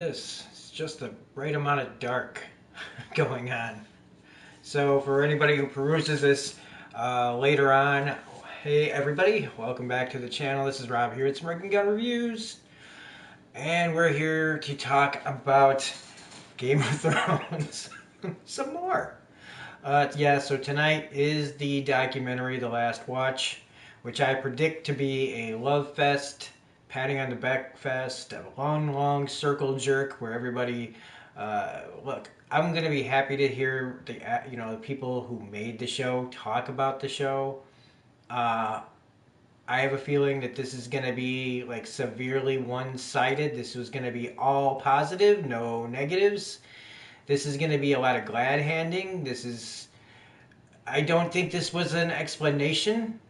This is just the right amount of dark going on. So for anybody who peruses this later on, hey everybody, welcome back to the channel. This is Rob here at Smirking Gun Reviews, and we're here to talk about Game of Thrones some more. Yeah, so tonight is the documentary The Last Watch, which I predict to be a love fest, patting on the back fest, a long, long circle jerk where everybody. Look, I'm gonna be happy to hear the people who made the show talk about the show. Uh, I have a feeling that this is gonna be like severely one-sided. This was gonna be all positive, no negatives. This is gonna be a lot of glad handing. I don't think this was an explanation.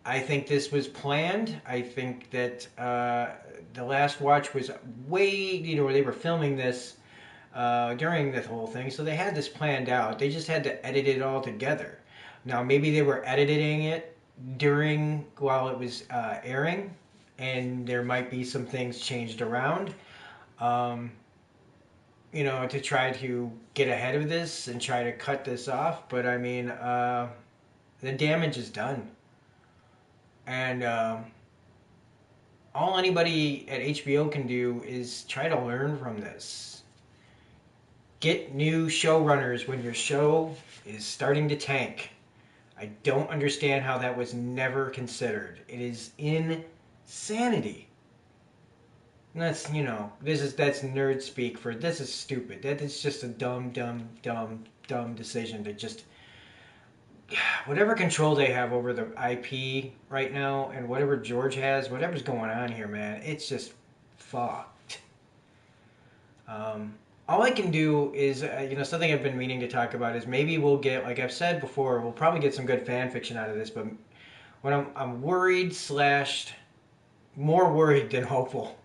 I think this was planned. I think that the last watch was they were filming this during this whole thing, so they had this planned out. They just had to edit it all together. Now, maybe they were editing it while it was airing, and there might be some things changed around. Um, to try to get ahead of this and try to cut this off. But I mean, the damage is done, and all anybody at HBO can do is try to learn from this. Get new showrunners when your show is starting to tank. I don't understand how that was never considered. It is insanity. That's nerd speak for this is stupid. That is just a dumb decision to just whatever control they have over the IP right now and whatever George has, whatever's going on here, man, it's just fucked. All I can do is, something I've been meaning to talk about is maybe we'll get, like I've said before, we'll probably get some good fan fiction out of this, but when I'm worried slash more worried than hopeful.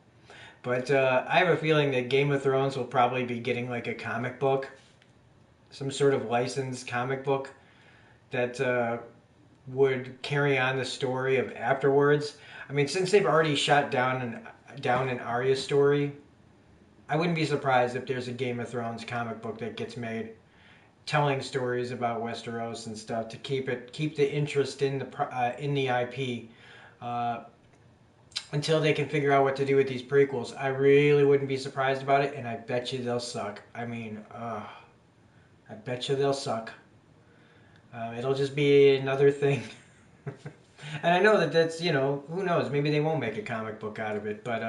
But I have a feeling that Game of Thrones will probably be getting like a comic book, some sort of licensed comic book that would carry on the story of afterwards. I mean, since they've already shot down an Arya story, I wouldn't be surprised if there's a Game of Thrones comic book that gets made, telling stories about Westeros and stuff to keep the interest in the IP. Uh, until they can figure out what to do with these prequels, I really wouldn't be surprised about it, and I bet you they'll suck. I mean, I bet you they'll suck. It'll just be another thing. And I know that's, who knows? Maybe they won't make a comic book out of it, but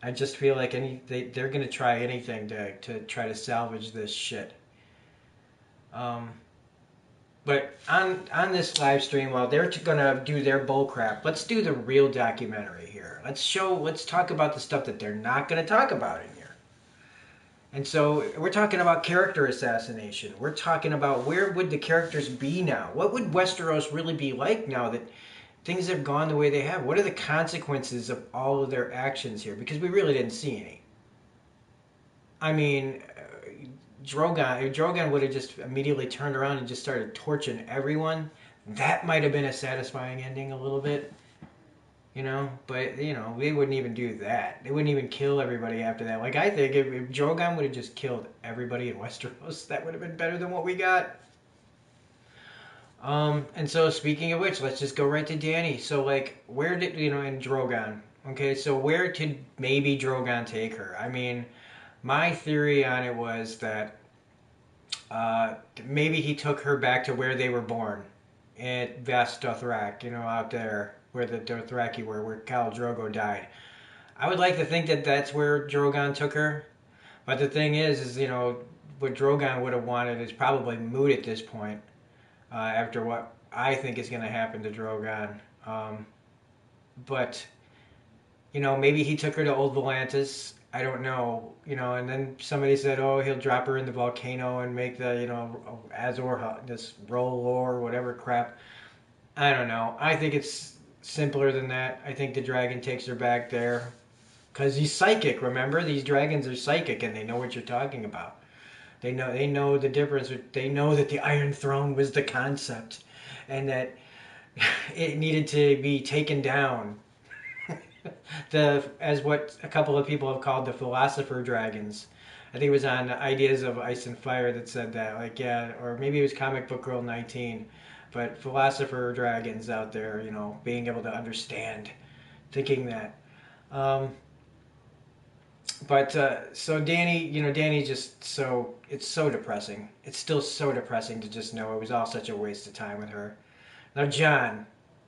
I just feel like they're going to try anything to try to salvage this shit. Um, but on this live stream, while they're going to do their bull crap, let's do the real documentary here. Let's talk about the stuff that they're not going to talk about in here. And so we're talking about character assassination. We're talking about where would the characters be now? What would Westeros really be like now that things have gone the way they have? What are the consequences of all of their actions here? Because we really didn't see any. I mean, if Drogon would have just immediately turned around and just started torching everyone, that might have been a satisfying ending a little bit. But they wouldn't even do that. They wouldn't even kill everybody after that. Like I think if Drogon would have just killed everybody in Westeros, that would have been better than what we got. And so speaking of which, let's just go right to Dany. So like, where did in Drogon? Okay, so where could maybe Drogon take her? I mean, my theory on it was that maybe he took her back to where they were born, at Vast Dothrak, out there where the Dothraki were, where Khal Drogo died. I would like to think that that's where Drogon took her, but the thing is what Drogon would have wanted is probably moot at this point. After what I think is going to happen to Drogon, but maybe he took her to Old Volantis. I don't know, and then somebody said, oh, he'll drop her in the volcano and make the, Azor, this roll or whatever crap. I don't know. I think it's simpler than that. I think the dragon takes her back there. Because he's psychic, remember? These dragons are psychic and they know what you're talking about. They know the difference. They know that the Iron Throne was the concept and that it needed to be taken down. as what a couple of people have called the philosopher dragons. I think it was on Ideas of Ice and Fire that said that. Like, yeah, or maybe it was Comic Book Girl 19. But philosopher dragons out there, being able to understand, thinking that. Um, but so Danny, Danny just it's so depressing. It's still so depressing to just know it was all such a waste of time with her. Now, John,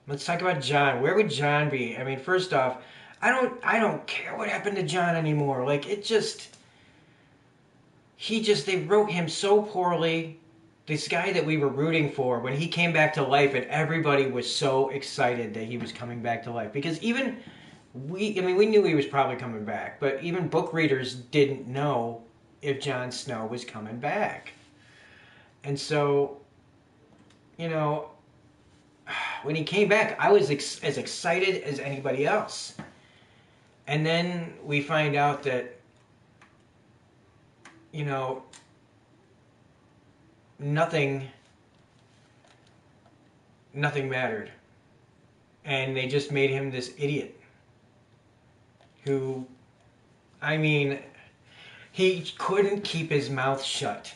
let's talk about John. Where would John be? I mean, first off, I don't care what happened to John anymore. Like, they wrote him so poorly. This guy that we were rooting for, when he came back to life, and everybody was so excited that he was coming back to life, because even we knew he was probably coming back, but even book readers didn't know if Jon Snow was coming back. And so, you know, when he came back, I was as excited as anybody else. And then we find out that, nothing mattered. And they just made him this idiot who, I mean, he couldn't keep his mouth shut.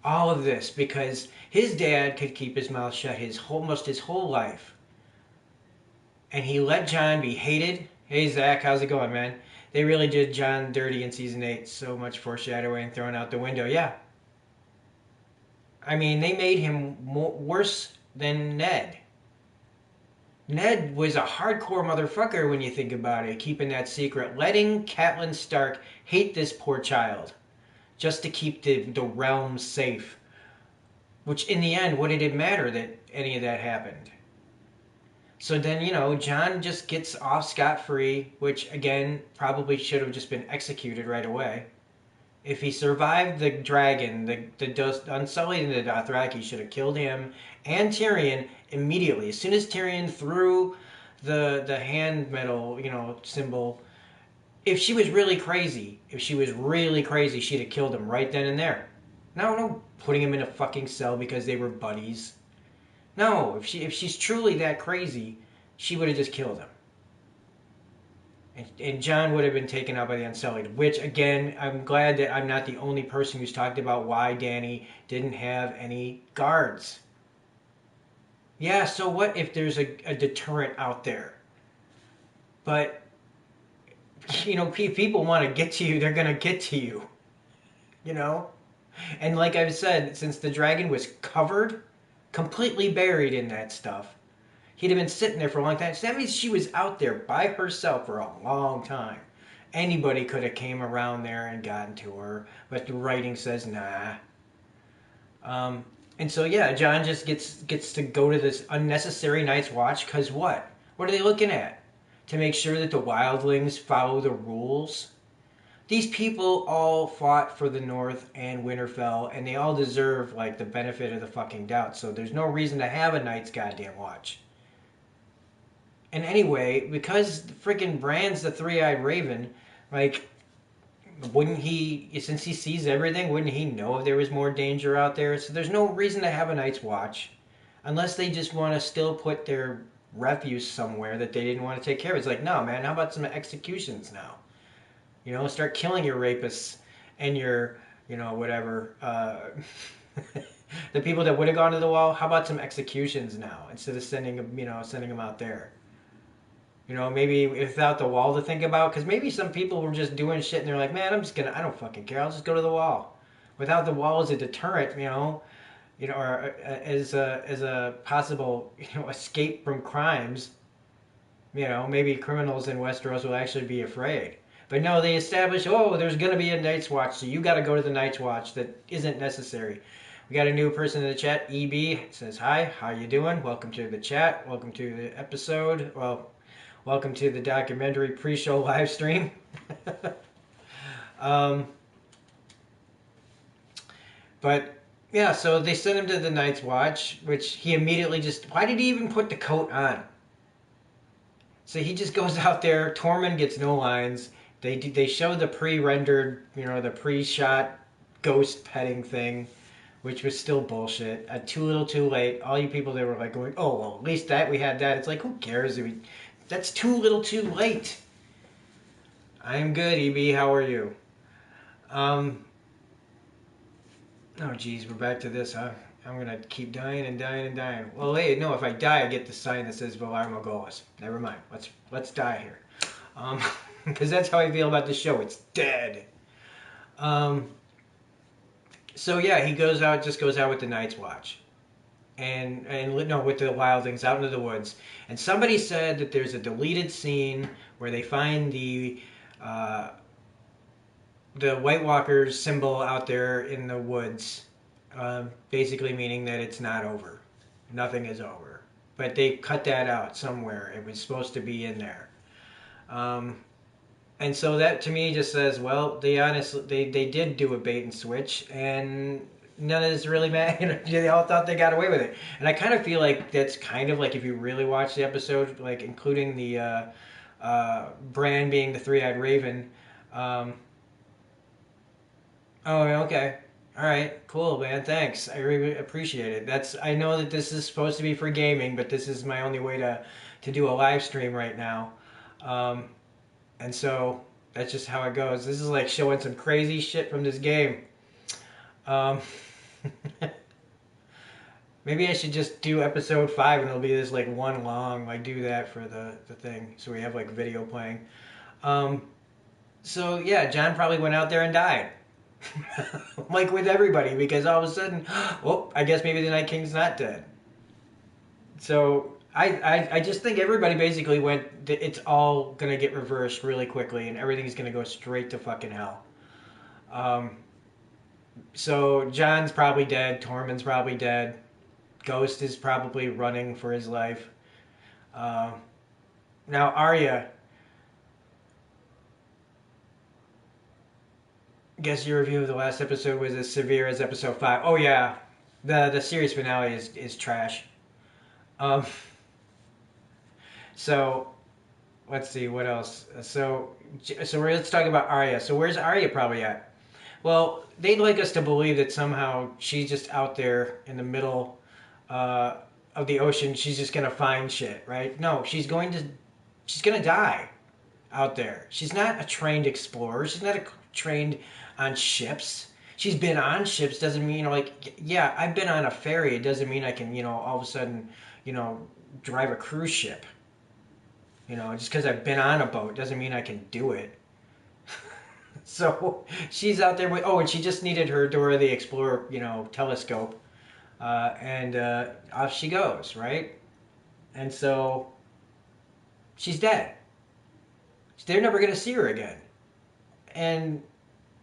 All of this because his dad could keep his mouth shut almost his whole life. And he let Jon be hated. Hey, Zach, how's it going, man? They really did Jon dirty in season 8. So much foreshadowing thrown out the window. Yeah. I mean, they made him worse than Ned. Ned was a hardcore motherfucker when you think about it, keeping that secret, letting Catelyn Stark hate this poor child just to keep the realm safe. Which, in the end, what did it matter that any of that happened? So then, Jon just gets off scot-free, which, again, probably should have just been executed right away. If he survived the dragon, the Unsullied and the Dothraki should have killed him and Tyrion immediately. As soon as Tyrion threw the hand metal, symbol, if she was really crazy, she'd have killed him right then and there. No putting him in a fucking cell because they were buddies. No, if she's truly that crazy, she would have just killed him. And Jon would have been taken out by the Unsullied, which, again, I'm glad that I'm not the only person who's talked about why Dany didn't have any guards. Yeah, so what if there's a deterrent out there? But, people want to get to you, they're going to get to you. And like I've said, since the dragon was covered, completely buried in that stuff, he'd have been sitting there for a long time. So that means she was out there by herself for a long time. Anybody could have came around there and gotten to her, but the writing says nah. And so yeah, Jon just gets to go to this unnecessary Night's Watch because what? What are they looking at? To make sure that the wildlings follow the rules? These people all fought for the North and Winterfell, and they all deserve like the benefit of the fucking doubt. So there's no reason to have a Night's goddamn Watch. And anyway, because freaking Bran's the three-eyed raven, like, wouldn't he, since he sees everything, wouldn't he know if there was more danger out there? So there's no reason to have a Night's Watch, unless they just want to still put their refuse somewhere that they didn't want to take care of. It's like, no, man, how about some executions now? Start killing your rapists and your, whatever, the people that would have gone to the wall. How about some executions now instead of sending them out there? Maybe without the wall to think about, because maybe some people were just doing shit and they're like, man, I don't fucking care. I'll just go to the wall. Without the wall as a deterrent, or as a possible, escape from crimes, maybe criminals in Westeros will actually be afraid. But no, they establish, there's going to be a Night's Watch, so you got to go to the Night's Watch. That isn't necessary. We got a new person in the chat, EB, says, hi, how you doing? Welcome to the chat. Welcome to the episode. Well, welcome to the documentary pre-show live stream. But, yeah, so they sent him to the Night's Watch, which he immediately why did he even put the coat on? So he just goes out there. Tormund gets no lines. They show the pre-rendered, the pre-shot ghost petting thing, which was still bullshit. Too little, too late. All you people that were like going, oh, well, at least we had that. It's like, who cares? That's too little, too late. I am good, EB. How are you? Um, oh, geez, we're back to this, huh? I'm gonna keep dying and dying and dying. Well, hey, no, if I die, I get the sign that says Villar Golas. Never mind. Let's die here. Um, because that's how I feel about the show. It's dead. Um, so yeah, he goes out with the Night's Watch, and no, with the wildlings out into the woods. And somebody said that there's a deleted scene where they find uh, the White Walker's symbol out there in the woods, basically meaning that it's not over. Nothing is over. But they cut that out somewhere. It was supposed to be in there. Um, and so that to me just says, well, they did do a bait and switch, and none of this really mattered. They all thought they got away with it. And I kind of feel like that's kind of like if you really watch the episode, like including the Bran being the three-eyed raven. Um, Oh, okay. All right, cool, man. Thanks. I really appreciate it. I know that this is supposed to be for gaming, but this is my only way to do a live stream right now. Um, and so that's just how it goes. This is like showing some crazy shit from this game. Um, maybe I should just do episode 5 and it'll be this like one long, like do that for the thing. So we have like video playing. Um, so yeah, John probably went out there and died. Like with everybody, because all of a sudden, well, I guess maybe the Night King's not dead. So I just think everybody basically went. It's all gonna get reversed really quickly, and everything's gonna go straight to fucking hell. Um, so John's probably dead. Tormund's probably dead. Ghost is probably running for his life. Uh, now Arya, guess your review of the last episode was as severe as episode 5. Oh yeah, the series finale is trash. Um, so let's see what else. Let's talk about Arya. So where's Arya probably at? Well, they'd like us to believe that somehow she's just out there in the middle uh, of the ocean. She's just gonna find shit, right? No, she's gonna die out there. She's not a trained explorer. She's not trained on ships. She's been on ships doesn't mean like yeah, I've been on a ferry. It doesn't mean I can all of a sudden drive a cruise ship. Just because I've been on a boat doesn't mean I can do it. So she's out there with and she just needed her Dora the Explorer telescope, and off she goes, right? And so she's dead. They're never gonna see her again. And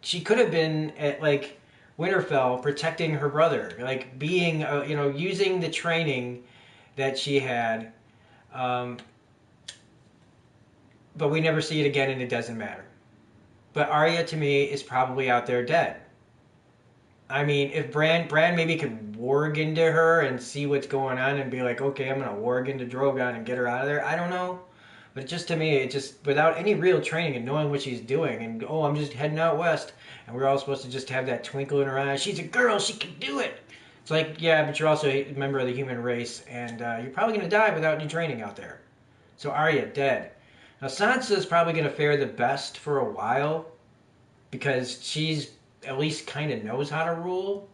she could have been at like Winterfell protecting her brother, like being using the training that she had, um, but we never see it again, and it doesn't matter. But Arya to me is probably out there dead. I mean, if Bran maybe could warg into her and see what's going on and be like, okay, I'm gonna warg into Drogon and get her out of there. I don't know. But just to me, it just without any real training and knowing what she's doing, and I'm just heading out west, and we're all supposed to just have that twinkle in her eye. She's a girl, she can do it. It's like, yeah, but you're also a member of the human race, and you're probably gonna die without any training out there. So Arya dead. Now Sansa is probably gonna fare the best for a while because she's at least kind of knows how to rule.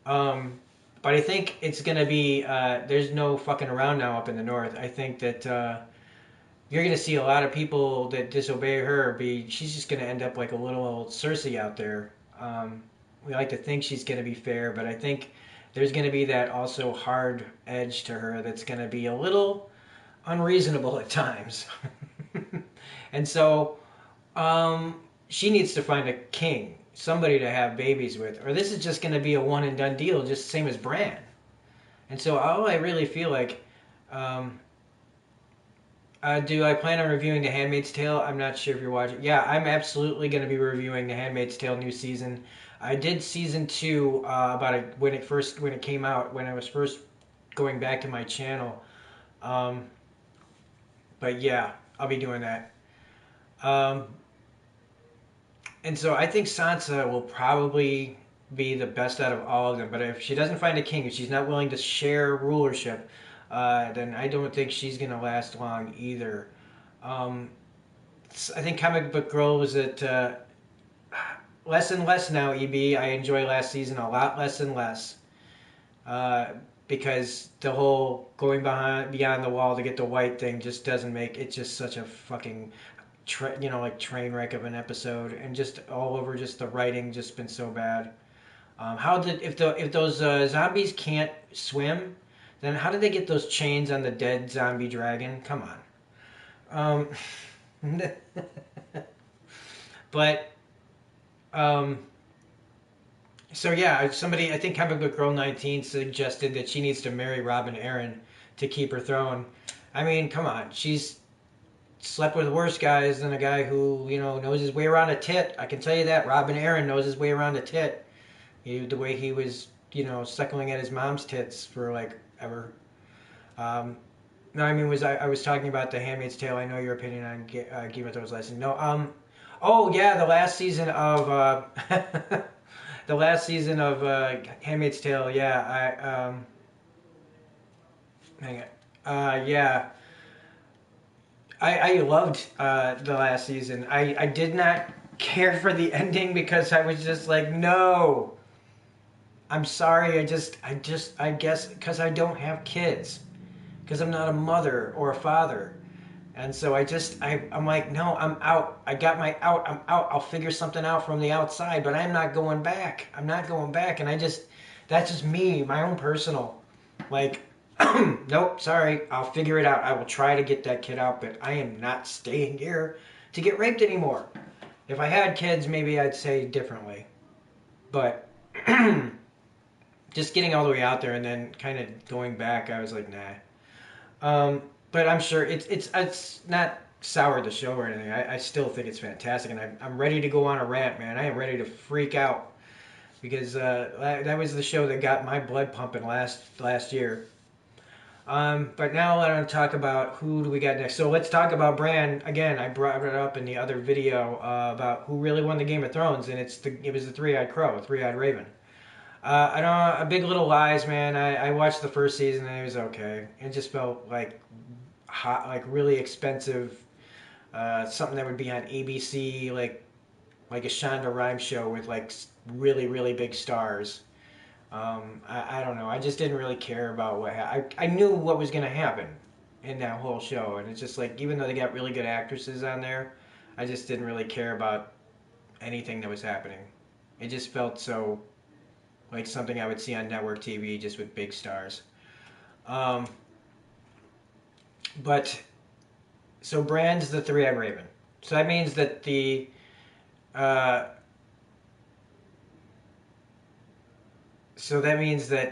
But I think it's gonna be there's no fucking around now up in the north. I think that. You're going to see a lot of people that disobey her. She's just going to end up like a little old Cersei out there. We like to think she's going to be fair, but I think there's going to be that also hard edge to her that's going to be a little unreasonable at times. And so she needs to find a king, somebody to have babies with, or this is just going to be a one and done deal, just same as Bran. And so all I really feel like. Do I plan on reviewing The Handmaid's Tale? I'm not sure if you're watching. Yeah, I'm absolutely going to be reviewing The Handmaid's Tale new season. I did season 2 when it came out, when I was first going back to my channel. But yeah, I'll be doing that. And so I think Sansa will probably be the best out of all of them. But if she doesn't find a king, if she's not willing to share rulership, then I don't think she's going to last long either. I think Comic Book Girl was at less and less now. EB, I enjoy last season a lot less and less. Uh, because the whole going beyond the wall to get the white thing just doesn't make it, just such a fucking like train wreck of an episode, and just all over, just the writing just been so bad. How did if those zombies can't swim, then how did they get those chains on the dead zombie dragon? Come on. But um, so yeah, somebody, I think Comic Book Girl 19 suggested that she needs to marry Robin Aaron to keep her throne. I mean, come on, she's slept with worse guys than a guy who knows his way around a tit. I can tell you that Robin Aaron knows his way around a tit. The way he was suckling at his mom's tits for like ever. No, I mean, I was talking about The Handmaid's Tale. I know your opinion on Game of Thrones last season. No, oh yeah, the last season of the last season of Handmaid's Tale. Yeah, hang on. Yeah, I loved the last season. I did not care for the ending because I was just like, no. I'm sorry. I guess because I don't have kids, because I'm not a mother or a father. And so I'm like, no, I'm out. I got my out. I'm out. I'll figure something out from the outside, but I'm not going back. I'm not going back. And that's just me, my own personal, like, nope, sorry. I'll figure it out. I will try to get that kid out, but I am not staying here to get raped anymore. If I had kids, maybe I'd say differently. But just getting all the way out there and then kind of going back, I was like, nah. But I'm sure it's not soured the show or anything. I still think it's fantastic, and I'm ready to go on a rant, man. I am ready to freak out because that was the show that got my blood pumping last year. But now I want to talk about who do we got next. So let's talk about Bran again. I brought it up in the other video about who really won the Game of Thrones, and it was the Three-Eyed Crow, Three-Eyed Raven. I don't know, Big Little Lies, man. I watched the first season and it was okay. It just felt like hot, like really expensive, something that would be on ABC, like a Shonda Rhimes show with like really really big stars. I don't know. I just didn't really care about what I knew what was gonna happen in that whole show, and it's just like even though they got really good actresses on there, I just didn't really care about anything that was happening. It just felt so like something I would see on network TV just with big stars. Um, but so Bran's the Three-Eyed Raven. So that means that uh,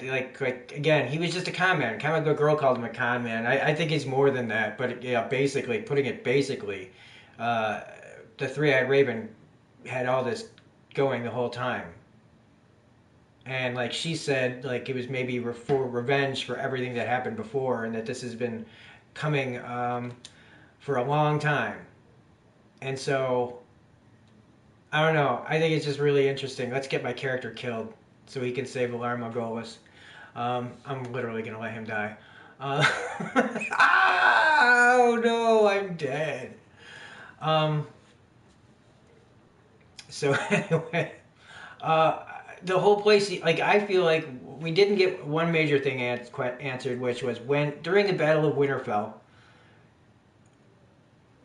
like again, he was just a con man. Comic Book Girl called him a con man. I think he's more than that. But yeah, basically putting it basically, uh, the Three-Eyed Raven had all this going the whole time. And like she said, like it was maybe for revenge for everything that happened before, and that this has been coming for a long time. And so I don't know. I think it's just really interesting. Let's get my character killed so he can save Alar Morghulis. I'm literally gonna let him die. Uh, oh no, I'm dead. Um, so anyway, uh, the whole place, like I feel like we didn't get one major thing answered, which was when during the Battle of Winterfell.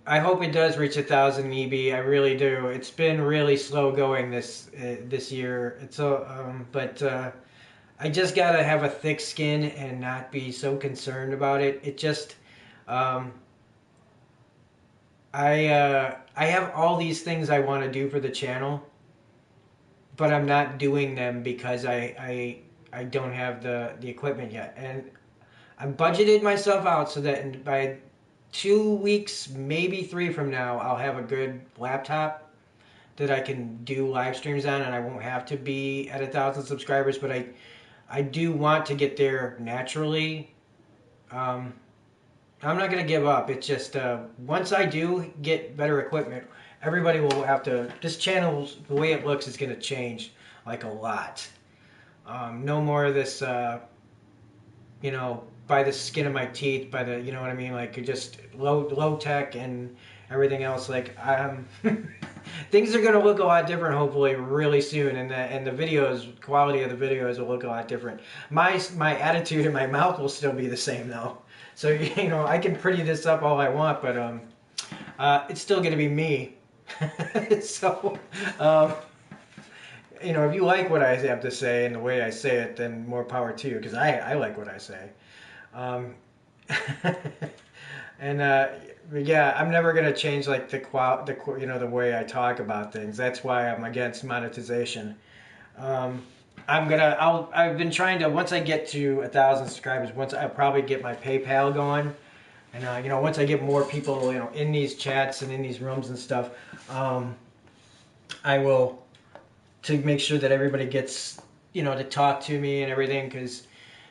I hope it does reach 1,000 EB. I really do. It's been really slow going this year. But I just gotta have a thick skin and not be so concerned about it. It just um, I have all these things I want to do for the channel, but I'm not doing them because I don't have the equipment yet, and I'm budgeted myself out so that by 2 weeks, maybe 3 from now, I'll have a good laptop that I can do live streams on, and I won't have to be at 1,000 subscribers. But I do want to get there naturally. I'm not gonna give up. It's just once I do get better equipment, everybody will have to. This channel, the way it looks, is gonna change like a lot. No more of this, you know, by the skin of my teeth, by the, you know what I mean, like just low tech, and everything else. Like, things are going to look a lot different, hopefully, really soon. And the videos, quality of the videos will look a lot different. My attitude and my mouth will still be the same, though. So, you know, I can pretty this up all I want, but it's still going to be me. So, you know, if you like what I have to say and the way I say it, then more power to you, because I like what I say. Um, and yeah, I'm never gonna change like you know, the way I talk about things. That's why I'm against monetization. Um, I've been trying to, once I get to 1,000 subscribers, once I probably get my PayPal going, and you know, once I get more people, you know, in these chats and in these rooms and stuff, I will, to make sure that everybody gets, you know, to talk to me and everything, because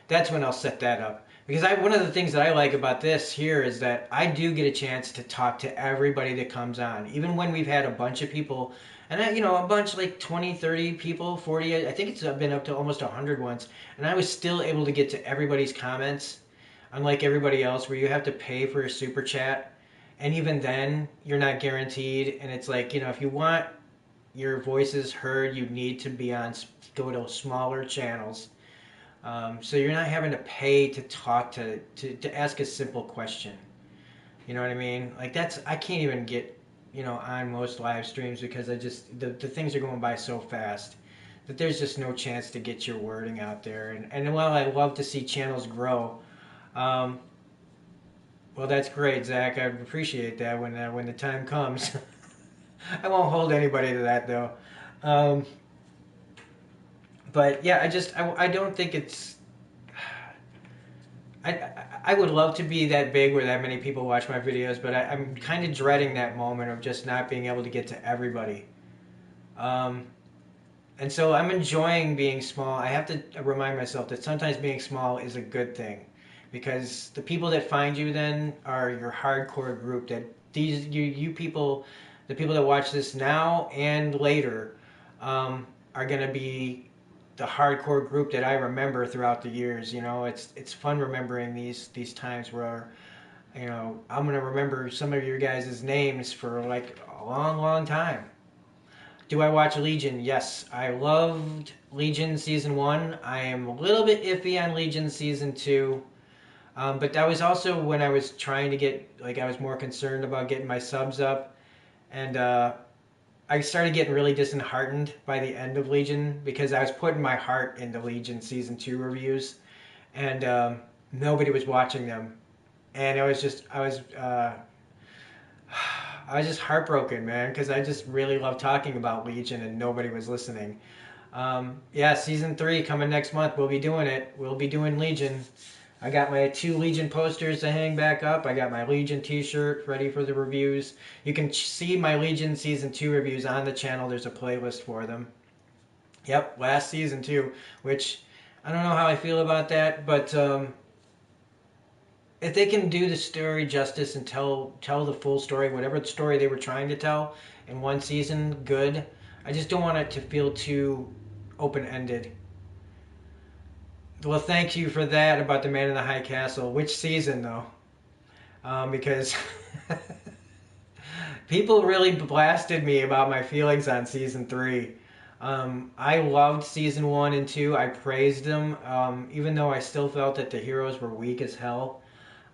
that's when I'll set that up. Because one of the things that I like about this here is that I do get a chance to talk to everybody that comes on. Even when we've had a bunch of people, and you know, a bunch, like 20, 30 people, 40, I think it's been up to almost 100 once, and I was still able to get to everybody's comments, unlike everybody else where you have to pay for a super chat. And even then, you're not guaranteed. And it's like, you know, if you want your voices heard, you need to go to smaller channels. So you're not having to pay to talk to ask a simple question. You know what I mean? Like, I can't even get, you know, on most live streams because the things are going by so fast that there's just no chance to get your wording out there. And while I love to see channels grow, well, that's great, Zach. I appreciate that when the time comes. I won't hold anybody to that though. But yeah, I don't think it's. I would love to be that big where that many people watch my videos, but I'm kind of dreading that moment of just not being able to get to everybody. And so I'm enjoying being small. I have to remind myself that sometimes being small is a good thing, because the people that find you then are your hardcore group. That you people, the people that watch this now and later, are going to be the hardcore group that I remember throughout the years. You know, it's fun remembering these times where, you know, I'm gonna remember some of your guys' names for like a long, long time. Do I watch Legion? Yes, I loved Legion season 1. I am a little bit iffy on Legion season 2, but that was also when I was trying to get, like, I was more concerned about getting my subs up, and I started getting really disheartened by the end of Legion because I was putting my heart into Legion season 2 reviews, and nobody was watching them, and I was just heartbroken, man, because I just really love talking about Legion and nobody was listening. Yeah, season 3 coming next month. We'll be doing it. We'll be doing Legion. I got my 2 Legion posters to hang back up. I got my Legion t-shirt ready for the reviews. You can see my Legion Season 2 reviews on the channel. There's a playlist for them. Yep, last season too, which I don't know how I feel about that, but if they can do the story justice and tell the full story, whatever story they were trying to tell in one season, good. I just don't want it to feel too open-ended. Well, thank you for that about the Man in the High Castle. Which season, though? Because people really blasted me about my feelings on season 3. I loved season 1 and 2. I praised them, even though I still felt that the heroes were weak as hell.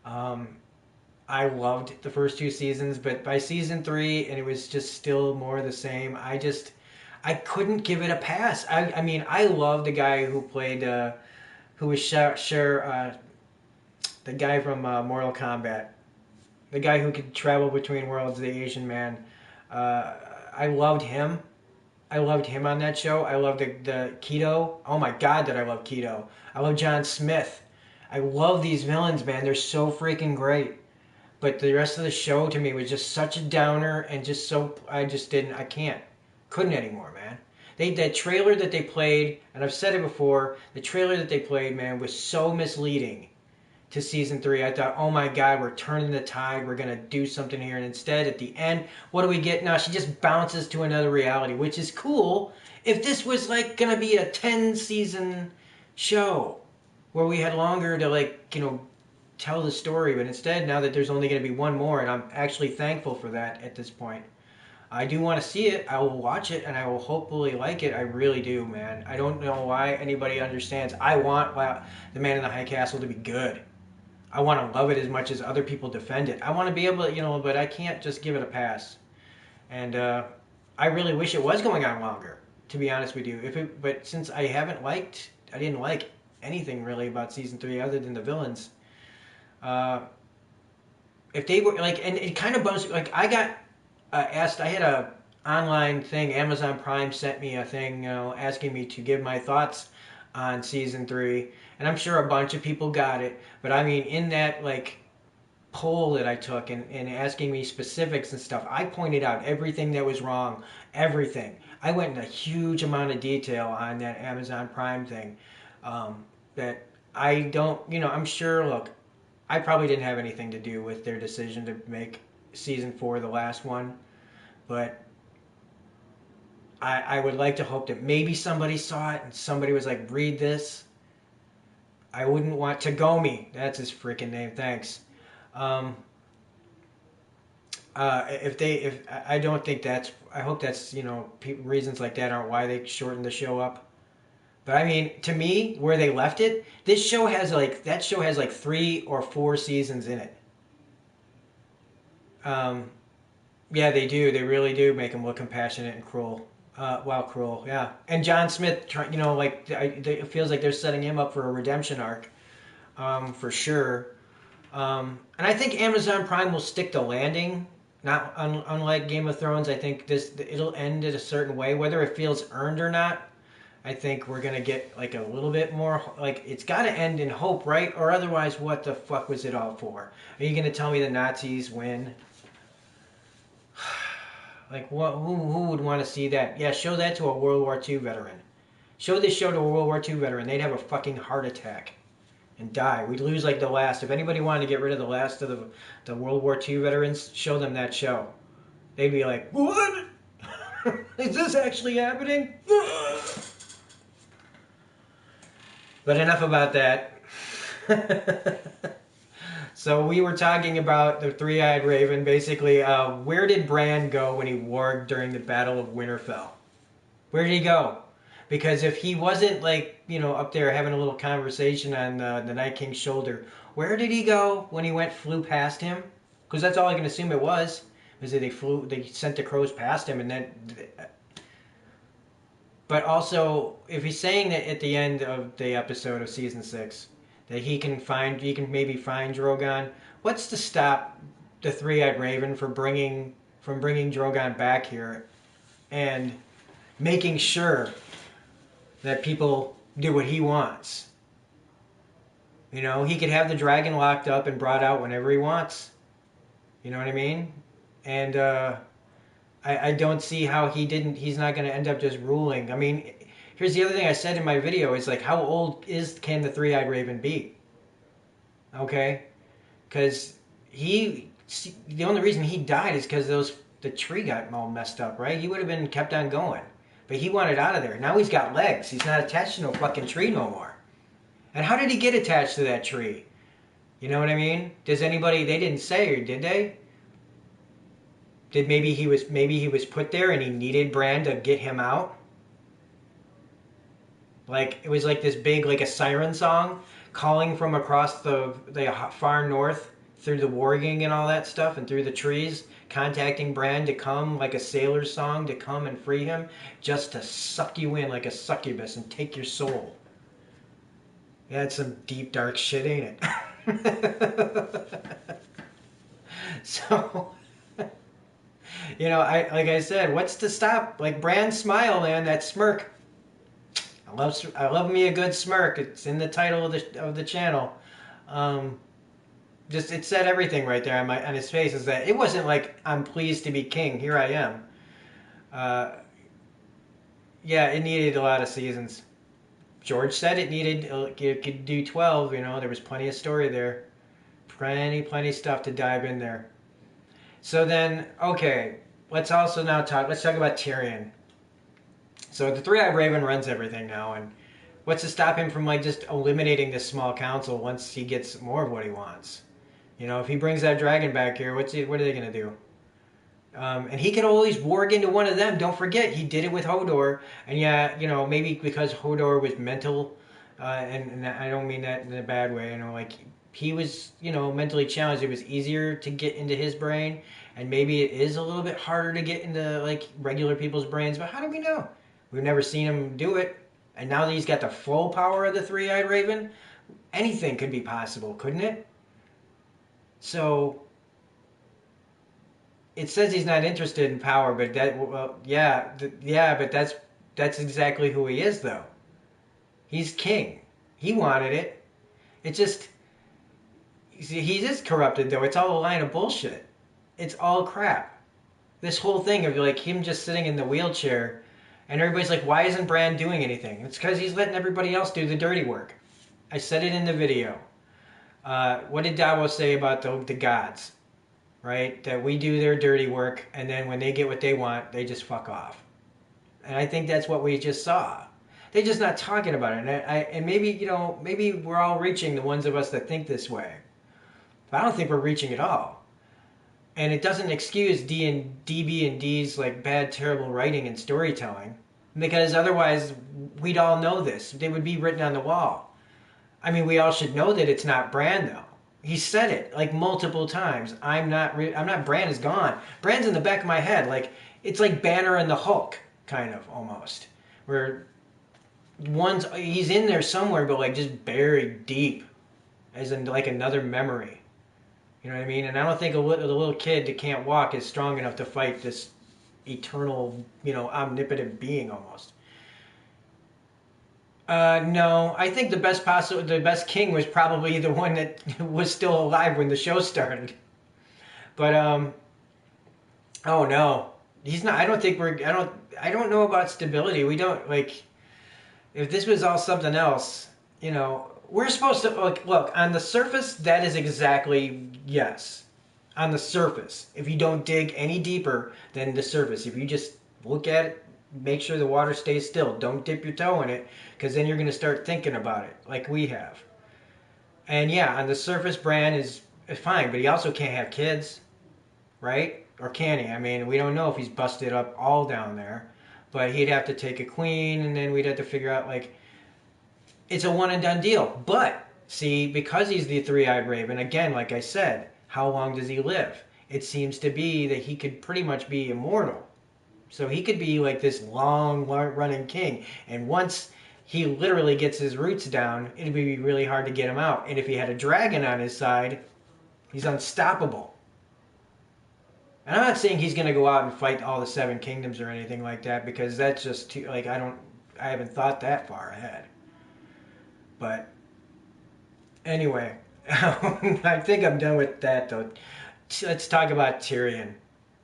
I loved the first 2 seasons, but by season 3, and it was just still more the same. I couldn't give it a pass. I mean, I loved the guy who played. Who was the guy from Mortal Kombat, the guy who could travel between worlds, the Asian man. I loved him. I loved him on that show. I loved the Keto. Oh my God, did I love Keto. I love John Smith. I love these villains, man. They're so freaking great. But the rest of the show to me was just such a downer and just so, I couldn't anymore, man. That trailer that they played, and I've said it before, the trailer that they played, man, was so misleading to season 3. I thought, oh my God, we're turning the tide, we're going to do something here. And instead, at the end, what do we get? Now she just bounces to another reality, which is cool if this was like going to be a 10 season show where we had longer to, like, you know, tell the story. But instead, now that there's only going to be one more, and I'm actually thankful for that at this point. I do want to see it. I will watch it, and I will hopefully like it. I really do, man. I don't know why anybody understands. I want The Man in the High Castle to be good. I want to love it as much as other people defend it. I want to be able to, but I can't just give it a pass. And I really wish it was going on longer, to be honest with you. But since I didn't like anything really about season 3 other than the villains. If they were like, and it kind of bums, like I got asked, I had a online thing, Amazon Prime sent me a thing, asking me to give my thoughts on season 3, and I'm sure a bunch of people got it, but I mean, in that like poll that I took and asking me specifics and stuff, I pointed out everything that was wrong, everything. I went in a huge amount of detail on that Amazon Prime thing, that I don't, I'm sure, look, I probably didn't have anything to do with their decision to make season 4 the last one, but I would like to hope that maybe somebody saw it and somebody was like, read this. I wouldn't want Tagomi, that's his freaking name, thanks. If I don't think that's, I hope that's, reasons like that aren't why they shortened the show up. But I mean, to me, where they left it, that show has like 3 or 4 seasons in it. Yeah, they do. They really do make him look compassionate and cruel. Cruel, yeah. And John Smith, it feels like they're setting him up for a redemption arc, for sure. And I think Amazon Prime will stick the landing. Not unlike Game of Thrones, I think it'll end in a certain way, whether it feels earned or not. I think we're gonna get like a little bit more, like it's got to end in hope, right? Or otherwise, what the fuck was it all for? Are you gonna tell me the Nazis win? Like what? Who would want to see that? Yeah, show that to a World War II veteran. Show this show to a World War II veteran. They'd have a fucking heart attack and die. We'd lose like the last. If anybody wanted to get rid of the last of the World War II veterans, show them that show. They'd be like, what? Is this actually happening? But enough about that. So we were talking about the three-eyed raven. Basically, where did Bran go when he warged during the Battle of Winterfell? Where did he go? Because if he wasn't up there having a little conversation on the Night King's shoulder, where did he go when he flew past him? Because that's all I can assume it was. Is that they sent the crows past him, and then. But also, if he's saying that at the end of the episode of season 6 that he can maybe find Drogon, what's to stop the three-eyed raven from bringing Drogon back here and making sure that people do what he wants? He could have the dragon locked up and brought out whenever he wants. You know what I mean? And I don't see how he's not going to end up just ruling. I mean, here's the other thing I said in my video is like, how old can the three-eyed raven be? Okay? Because the only reason he died is because the tree got all messed up, right? He would have been kept on going. But he wanted out of there. Now he's got legs. He's not attached to no fucking tree no more. And how did he get attached to that tree? You know what I mean? They didn't say, or did they? Maybe he was put there and he needed Bran to get him out? Like, it was like this big, like a siren song calling from across the far north through the warging and all that stuff and through the trees, contacting Bran to come, like a sailor's song, to come and free him, just to suck you in like a succubus and take your soul. Yeah, it's some deep, dark shit, ain't it? So... like I said, what's to stop? Like Bran's smile, man, that smirk. I love me a good smirk. It's in the title of the channel. Just it said everything right there on his face. Is that it wasn't like I'm pleased to be king. Here I am. Yeah, it needed a lot of seasons. George said it could do 12. There was plenty of story there, plenty stuff to dive in there. So then, okay, let's talk about Tyrion. So the three-eyed raven runs everything now, and What's to stop him from like just eliminating this small council once he gets more of what he wants? You know, if he brings that dragon back here, what are they gonna do? And he could always warg into one of them. Don't forget, he did it with Hodor. And yeah, you know, maybe because Hodor was mental, and I don't mean that in a bad way. You know, like he was, you know, mentally challenged. It was easier to get into his brain, and maybe it is a little bit harder to get into like regular people's brains. But how do we know? We've never seen him do it. And now that he's got the full power of the three-eyed raven, anything could be possible, couldn't it? So it says he's not interested in power, but but that's exactly who he is, though. He's king. He wanted it. It just he is corrupted, though. It's all a line of bullshit. It's all crap. This whole thing of like him just sitting in the wheelchair, and everybody's like, "Why isn't Bran doing anything?" It's because he's letting everybody else do the dirty work. I said it in the video. What did Davos say about the gods? Right? That we do their dirty work, and then when they get what they want, they just fuck off. And I think that's what we just saw. They're just not talking about it. And maybe, you know, maybe we're all reaching, the ones of us that think this way. But I don't think we're reaching at all. And it doesn't excuse DB&D's like bad, terrible writing and storytelling, because otherwise we'd all know this. They would be written on the wall. I mean, we all should know that it's not Bran, though. He said it like multiple times. I'm not. Bran is gone. Bran's in the back of my head. Like it's like Banner and the Hulk, kind of almost. Where he's in there somewhere, but like just buried deep, as in like another memory. You know what I mean? And I don't think the little kid that can't walk is strong enough to fight this eternal, you know, omnipotent being almost. No, I think the best king was probably the one that was still alive when the show started. But oh no, he's not. I don't think we're. I don't know about stability. We don't like. If this was all something else, you know, we're supposed to look on the surface. That is exactly yes. On the surface, if you don't dig any deeper than the surface, if you just look at it, make sure the water stays still. Don't dip your toe in it, because then you're going to start thinking about it like we have. And yeah, on the surface, Bran is fine, but he also can't have kids, right? Or can he? I mean, we don't know if he's busted up all down there, but he'd have to take a queen, and then we'd have to figure out like it's a one and done deal. But see, because he's the three-eyed raven, again, like I said, how long does he live? It seems to be that he could pretty much be immortal. So he could be like this long running king. And once he literally gets his roots down, it'd be really hard to get him out. And if he had a dragon on his side, he's unstoppable. And I'm not saying he's going to go out and fight all the seven kingdoms or anything like that, because that's just too, like, I haven't thought that far ahead. But anyway, I think I'm done with that though. Let's talk about Tyrion.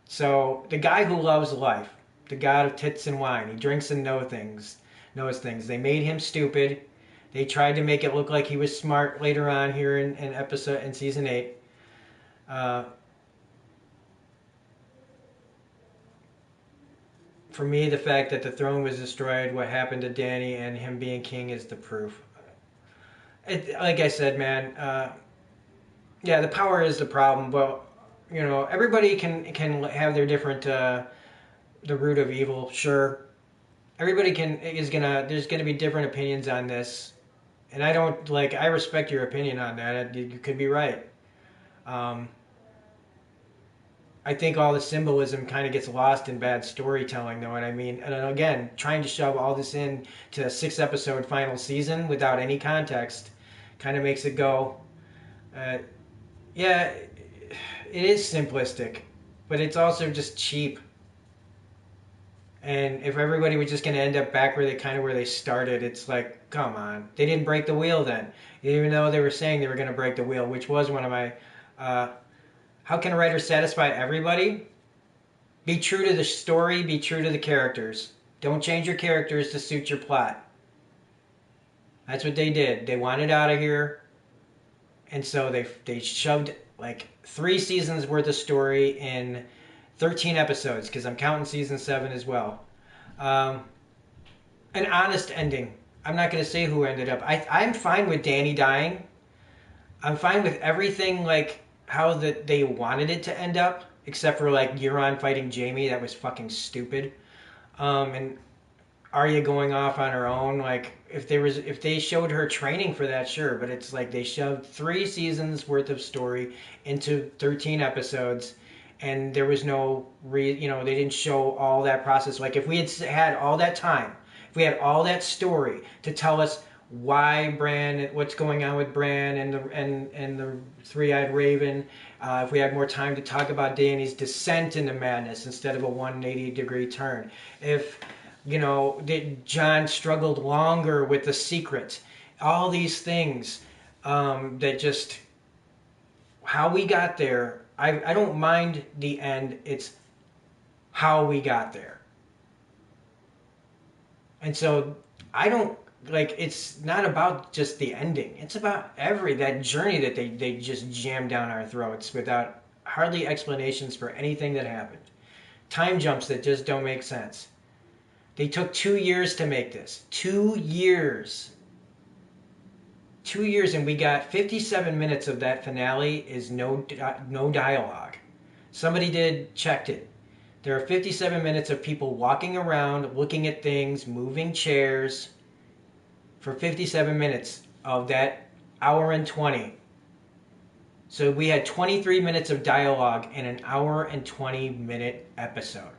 So the guy who loves life, the god of tits and wine, he drinks and knows things. They made him stupid. They tried to make it look like he was smart later on here in season 8. For me, the fact that the throne was destroyed, what happened to Dany, and him being king is the proof. Like I said, man, yeah, the power is the problem, but you know, everybody can have their different the root of evil. Sure, everybody there's gonna be different opinions on this, and I respect your opinion on that. You could be right. I think all the symbolism kind of gets lost in bad storytelling, though. And I mean, and again, trying to shove all this in to a 6-episode final season without any context kind of makes it go. Yeah, it is simplistic, but it's also just cheap. And if everybody was just going to end up back where they started, it's like, come on. They didn't break the wheel then. Even though they were saying they were going to break the wheel, which was one of my... how can a writer satisfy everybody? Be true to the story, be true to the characters. Don't change your characters to suit your plot. That's what they did. They wanted out of here, and so they shoved like 3 seasons worth of story in 13 episodes, because I'm counting season 7 as well. An honest ending. I'm not gonna say who ended up. I'm fine with Danny dying. I'm fine with everything like how that they wanted it to end up, except for like Euron fighting Jaime. That was fucking stupid. And Arya going off on her own. Like if they showed her training for that, sure. But it's like they shoved 3 seasons worth of story into 13 episodes, and there was no they didn't show all that process. Like if we had all that time, if we had all that story to tell us why Bran, what's going on with Bran and the three-eyed Raven. If we had more time to talk about Dany's descent into madness instead of a 180-degree turn. If that John struggled longer with the secret. All these things that just how we got there. I don't mind the end. It's how we got there. And so I don't like. It's not about just the ending. It's about that journey that they just jammed down our throats without hardly explanations for anything that happened. Time jumps that just don't make sense. They took 2 years to make this. 2 years. 2 years, and we got 57 minutes of that finale is no dialogue. Somebody checked it. There are 57 minutes of people walking around, looking at things, moving chairs for 57 minutes of that hour and 20. So we had 23 minutes of dialogue in an hour and 20-minute episode.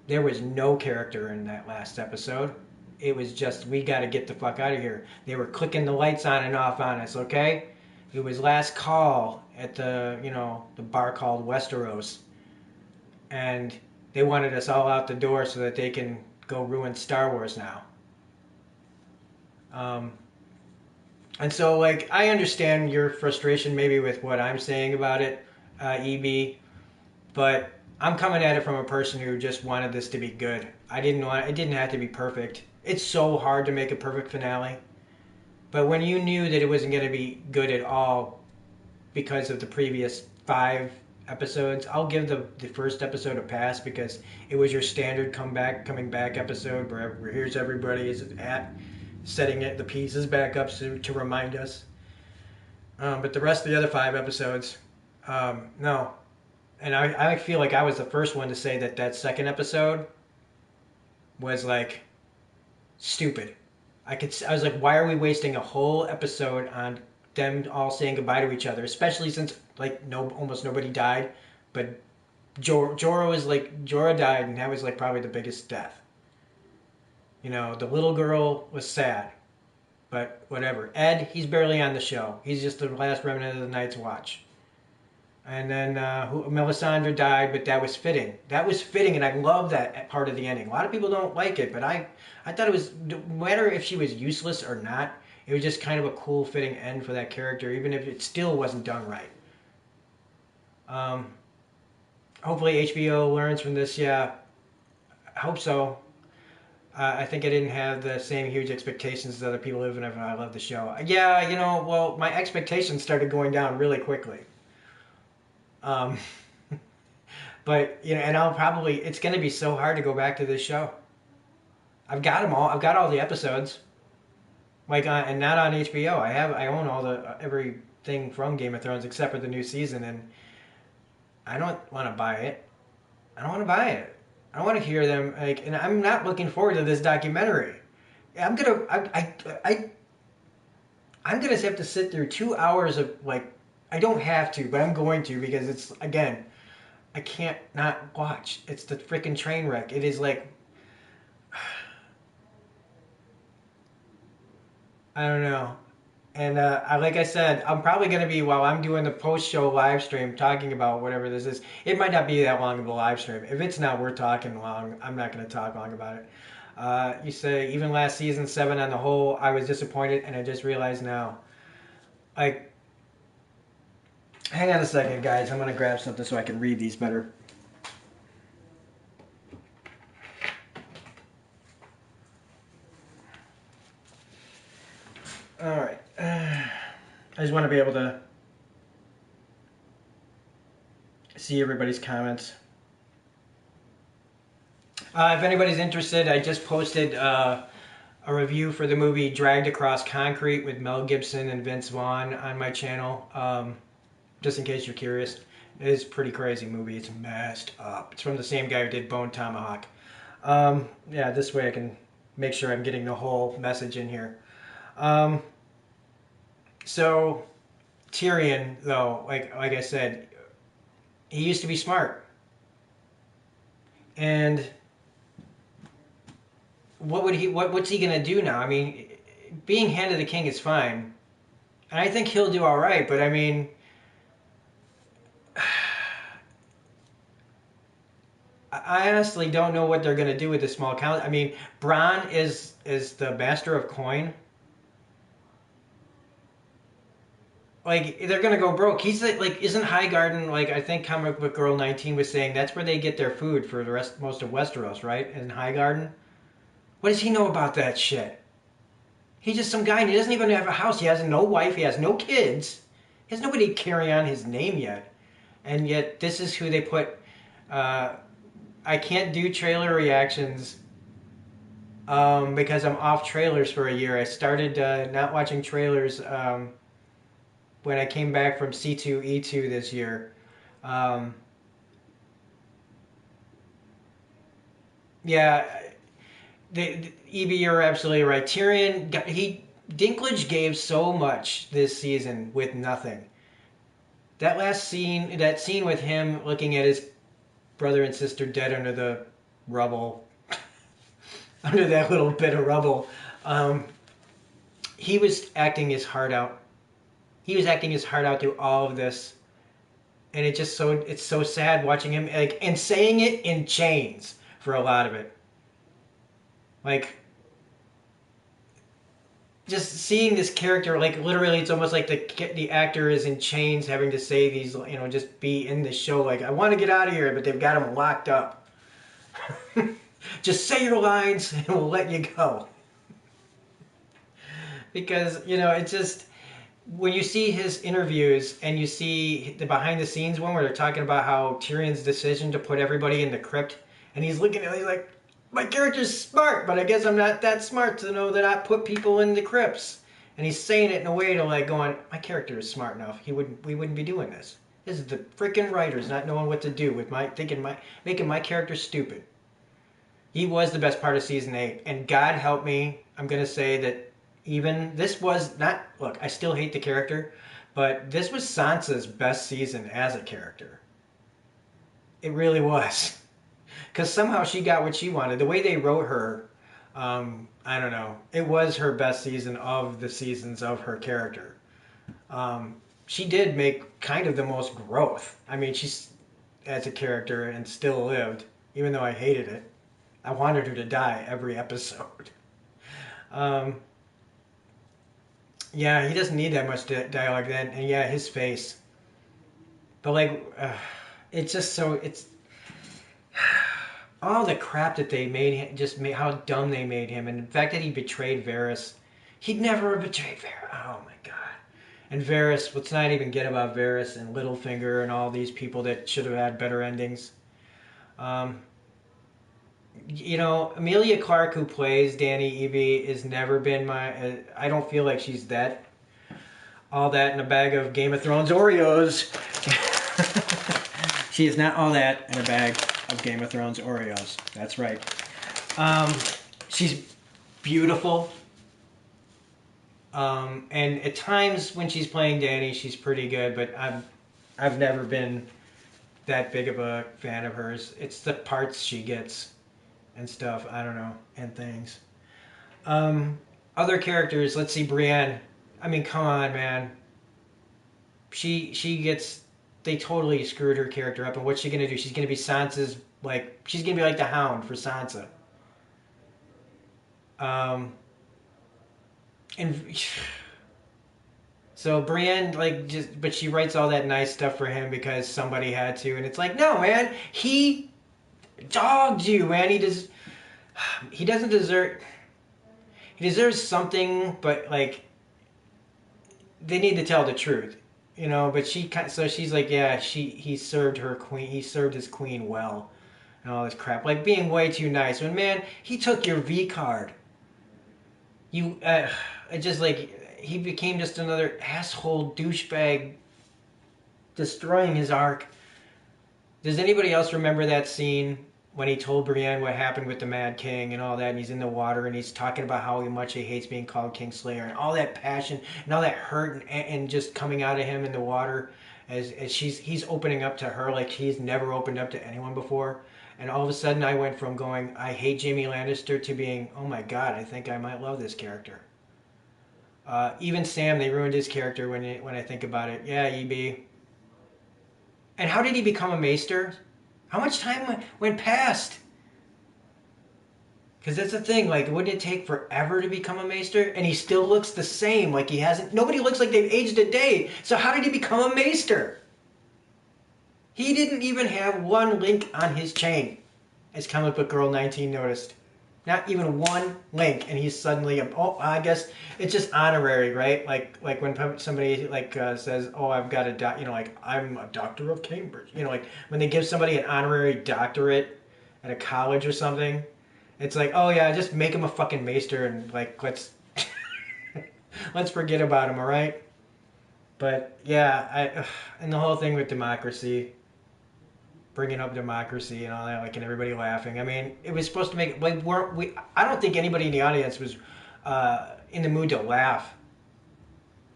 There was no character in that last episode. It was just, we got to get the fuck out of here. They were clicking the lights on and off on us, okay? It was last call at the bar called Westeros. And they wanted us all out the door so that they can go ruin Star Wars now. And so, like, I understand your frustration maybe with what I'm saying about it, EB, but I'm coming at it from a person who just wanted this to be good. It didn't have to be perfect. It's so hard to make a perfect finale. But when you knew that it wasn't going to be good at all because of the previous 5 episodes, I'll give the first episode a pass because it was your standard coming back episode where here's everybody is at setting the pieces back up to remind us. But the rest of the other 5 episodes, no. And I feel like I was the first one to say that second episode was like stupid. I was like, why are we wasting a whole episode on them all saying goodbye to each other? Especially since like almost nobody died, but Jorah died, and that was like probably the biggest death. The little girl was sad, but whatever. Ed, he's barely on the show. He's just the last remnant of the Night's Watch. And then Melisandre died, but that was fitting. That was fitting, and I love that part of the ending. A lot of people don't like it, but I thought it was, no matter if she was useless or not, it was just kind of a cool, fitting end for that character, even if it still wasn't done right. Hopefully HBO learns from this. Yeah, I hope so. I think I didn't have the same huge expectations as other people, even if I love the show. Yeah, well, my expectations started going down really quickly. But and it's going to be so hard to go back to this show. I've got them all. I've got all the episodes, and not on HBO. I own everything from Game of Thrones except for the new season, and I don't want to buy it. I don't want to buy it. I don't want to hear them and I'm not looking forward to this documentary. I'm gonna have to sit through 2 hours of I don't have to, but I'm going to because it's, again, I can't not watch. It's the freaking train wreck. It is like, I don't know. And like I said, I'm probably going to be, while I'm doing the post-show live stream, talking about whatever this is. It might not be that long of a live stream. If it's not, we're talking long. I'm not going to talk long about it. You say, even last season 7 on the whole, I was disappointed, and I just realized now. Hang on a second, guys. I'm going to grab something so I can read these better. All right. I just want to be able to see everybody's comments. If anybody's interested, I just posted a review for the movie Dragged Across Concrete with Mel Gibson and Vince Vaughn on my channel. Just in case you're curious. It is a pretty crazy movie. It's messed up. It's from the same guy who did Bone Tomahawk. Yeah, this way I can make sure I'm getting the whole message in here. So Tyrion, though, like I said, he used to be smart. And what's he gonna do now? I mean, being Hand of the King is fine. And I think he'll do all right, but I mean, I honestly don't know what they're gonna do with this small count. I mean, Bronn is the master of coin. Like, they're gonna go broke. He's like, isn't Highgarden, like, I think Comic Book Girl 19 was saying that's where they get their food for the most of Westeros, right? In Highgarden. What does he know about that shit? He's just some guy, and he doesn't even have a house. He has no wife. He has no kids. He has nobody to carry on his name yet. And yet, this is who they put. I can't do trailer reactions because I'm off trailers for a year. I started not watching trailers when I came back from C2E2 this year. Yeah, EB, you're absolutely right. Tyrion, Dinklage gave so much this season with nothing. That last scene, that scene with him looking at his brother and sister dead under the rubble, under that little bit of rubble, he was acting his heart out. He was acting his heart out through all of this, and it's so sad watching him and saying it in chains for a lot of it. Like, just seeing this character, like, literally, it's almost like the actor is in chains, having to say these, just be in the show. Like, I want to get out of here, but they've got him locked up. Just say your lines, and we'll let you go. Because it's just, when you see his interviews and you see the behind the scenes one where they're talking about how Tyrion's decision to put everybody in the crypt, and he's looking at it, he's like, my character's smart, but I guess I'm not that smart to know that I put people in the crypts. And he's saying it in a way to like going, my character is smart enough. We wouldn't be doing this. This is the freaking writers not knowing what to do with making my character stupid. He was the best part of season 8, and God help me, I'm gonna say that even this was not. Look, I still hate the character, but this was Sansa's best season as a character. It really was. Because somehow she got what she wanted. The way they wrote her, I don't know. It was her best season of the seasons of her character. She did make kind of the most growth. I mean, she's as a character and still lived, even though I hated it. I wanted her to die every episode. Yeah, he doesn't need that much dialogue then. And yeah, his face. But like, it's just so, it's... all the crap that they made, how dumb they made him, and the fact that he betrayed Varys. He'd never have betrayed Varys. Oh my god. And Varys, let's not even get about Varys and Littlefinger and all these people that should have had better endings. Emilia Clarke, who plays Dany Evie, has never been I don't feel like she's all that in a bag of Game of Thrones Oreos. She is not all that in a bag of Game of Thrones Oreos. That's right. She's beautiful. And at times when she's playing Dany, she's pretty good, but I've never been that big of a fan of hers. It's the parts she gets and stuff, I don't know, and things. Other characters, let's see, Brienne. I mean, come on, man. They totally screwed her character up, and what's she gonna do? She's gonna be Sansa's, she's gonna be like the Hound for Sansa. And so Brienne, but she writes all that nice stuff for him because somebody had to, and it's like, no, man, he dogged you, man. He doesn't deserve. He deserves something, but they need to tell the truth, But she's like, yeah, he served her queen. He served his queen well, and all this crap, like being way too nice. When man, he took your V card. You, it just like he became just another asshole douchebag, destroying his arc. Does anybody else remember that scene when he told Brienne what happened with the Mad King and all that, and he's in the water and he's talking about how much he hates being called Kingslayer and all that passion and all that hurt and just coming out of him in the water as he's opening up to her like he's never opened up to anyone before. And all of a sudden I went from going, I hate Jaime Lannister, to being, oh my god, I think I might love this character. Even Sam, they ruined his character when I think about it. Yeah, EB. And how did he become a maester? How much time went past? Because that's the thing, like, wouldn't it take forever to become a maester? And he still looks the same, like he hasn't... Nobody looks like they've aged a day. So how did he become a maester? He didn't even have one link on his chain, as Comic Book Girl 19 noticed. Not even one link, and he's suddenly... I guess it's just honorary, right? Like when somebody says, "Oh, I've got a like I'm a doctor of Cambridge." Like when they give somebody an honorary doctorate at a college or something, it's like, oh yeah, just make him a fucking maester and like let's let's forget about him, all right? But yeah, and the whole thing with democracy. Bringing up democracy and all that, like, and everybody laughing. I mean, it was supposed to make like I don't think anybody in the audience was in the mood to laugh.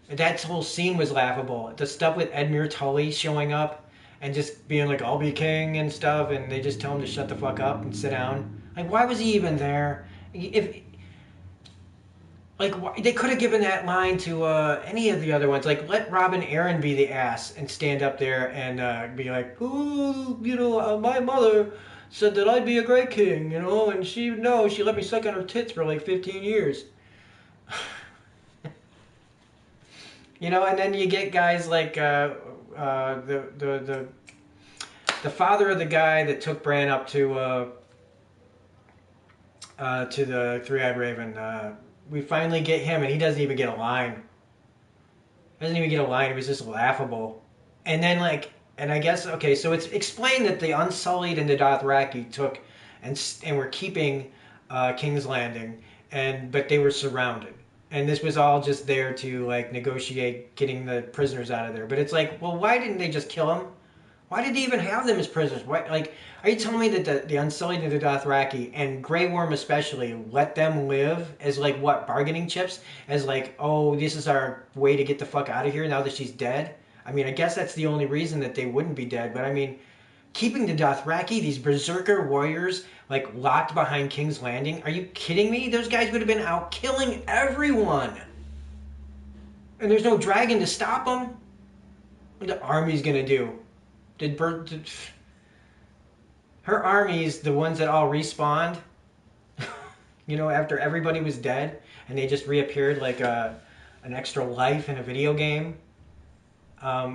That whole scene was laughable. The stuff with Edmure Tully showing up and just being like, "I'll be king" and stuff, and they just tell him to shut the fuck up and sit down. Like, why was he even there? If Like, they could have given that line to any of the other ones. Like, let Robin Aaron be the ass and stand up there and be like, "Ooh, my mother said that I'd be a great king, and she let me suck on her tits for like 15 years." And then you get guys like the father of the guy that took Bran up to the Three-Eyed Raven. We finally get him, and he doesn't even get a line. It was just laughable. And then, and I guess, okay, so it's explained that the Unsullied and the Dothraki took and were keeping King's Landing, but they were surrounded. And this was all just there to, negotiate getting the prisoners out of there. But it's like, well, why didn't they just kill them? Why did they even have them as prisoners? Are you telling me that the Unsullied and the Dothraki, and Grey Worm especially, let them live as, bargaining chips? As, oh, this is our way to get the fuck out of here now that she's dead? I mean, I guess that's the only reason that they wouldn't be dead. But, I mean, keeping the Dothraki, these berserker warriors, locked behind King's Landing? Are you kidding me? Those guys would have been out killing everyone. And there's no dragon to stop them. What the army's gonna do? Her armies, the ones that all respawned, after everybody was dead, and they just reappeared like an extra life in a video game,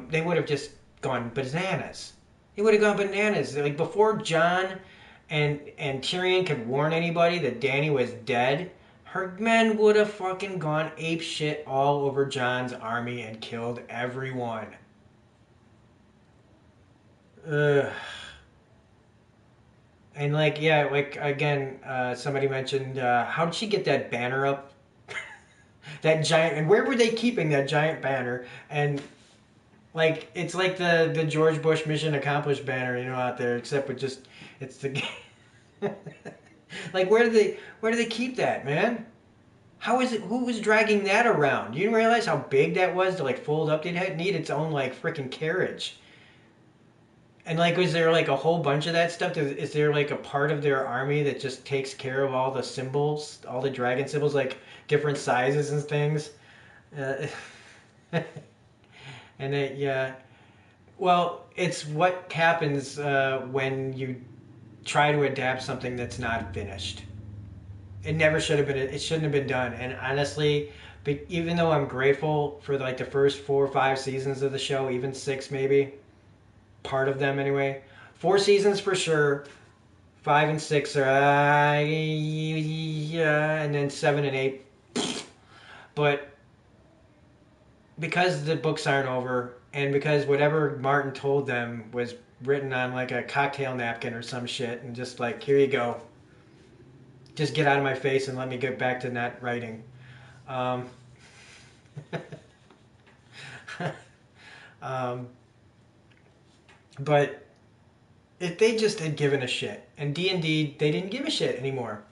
they would have just gone bananas. They would have gone bananas. Like, before Jon and Tyrion could warn anybody that Dany was dead, her men would have fucking gone ape shit all over Jon's army and killed everyone. Ugh. And again, somebody mentioned, how did she get that banner up? That giant, and where were they keeping that giant banner? And it's like the George Bush Mission Accomplished banner, out there, except with just, it's the where do they keep that, man? How is it? Who was dragging that around? You didn't realize how big that was to fold up? It need its own freaking carriage. And was there a whole bunch of that stuff? Is there a part of their army that just takes care of all the symbols, all the dragon symbols, different sizes and things? And yeah. Well, it's what happens when you try to adapt something that's not finished. It never should have been. It shouldn't have been done. And honestly, even though I'm grateful for the first 4 or 5 seasons of the show, even 6 maybe. Part of them anyway. 4 seasons for sure. 5 and 6 are yeah, and then 7 and 8. But because the books aren't over, and because whatever Martin told them was written on like a cocktail napkin or some shit, and just like, here you go. Just get out of my face and let me get back to not writing. Um, um, but if they just had given a shit, and D&D, they didn't give a shit anymore.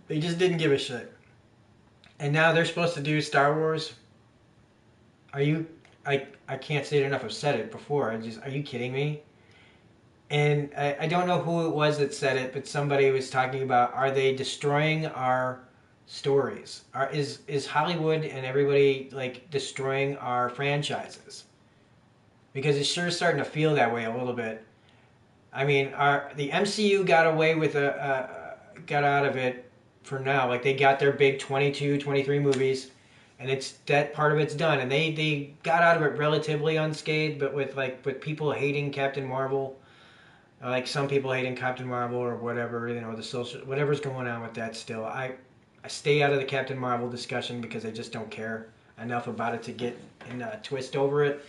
They just didn't give a shit. And now they're supposed to do Star Wars. Are you? I can't say it enough. I've said it before. Are you kidding me? And I don't know who it was that said it, but somebody was talking about, are they destroying our stories? Is Hollywood and everybody like destroying our franchises? Because it's sure starting to feel that way a little bit. I mean, the MCU got away with got out of it for now. Like they got their big 22, 23 movies, and it's that part of it's done. And they got out of it relatively unscathed, but with people hating Captain Marvel, like some people hating Captain Marvel or whatever, the social whatever's going on with that. Still, I stay out of the Captain Marvel discussion because I just don't care enough about it to get in a twist over it.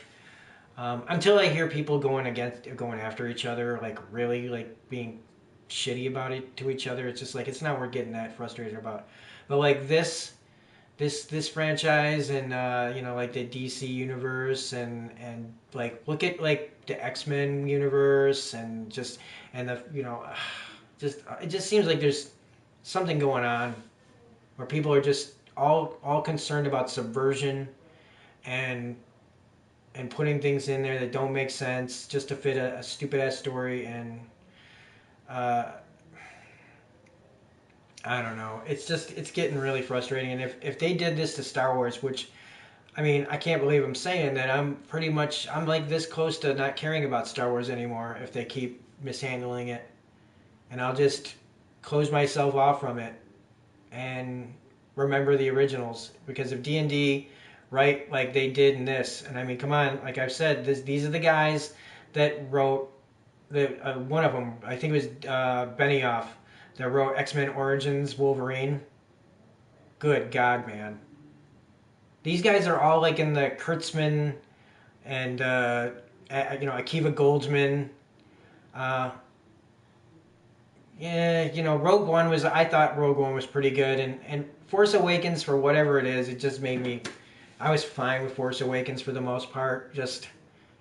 Until I hear people going after each other, like really like being shitty about it to each other, it's just like it's not worth getting that frustrated about. But like this franchise and like the DC universe and like look at like the X-Men universe and the just it just seems like there's something going on where people are just all concerned about subversion and putting things in there that don't make sense just to fit a stupid ass story. And uh, I don't know. It's getting really frustrating. And if they did this to Star Wars, which I mean, I can't believe I'm saying that, I'm like this close to not caring about Star Wars anymore if they keep mishandling it, and I'll just close myself off from it and remember the originals. Because if D&D, right, like they did in this, and I mean, come on, like I've said, these are the guys that wrote one of them, I think it was Benioff, that wrote X-Men Origins Wolverine. Good God, man. These guys are all like in the Kurtzman and Akiva Goldsman. Uh, yeah, Rogue One I thought Rogue One was pretty good, and Force Awakens, for whatever it is, it just made me. I was fine with Force Awakens for the most part. Just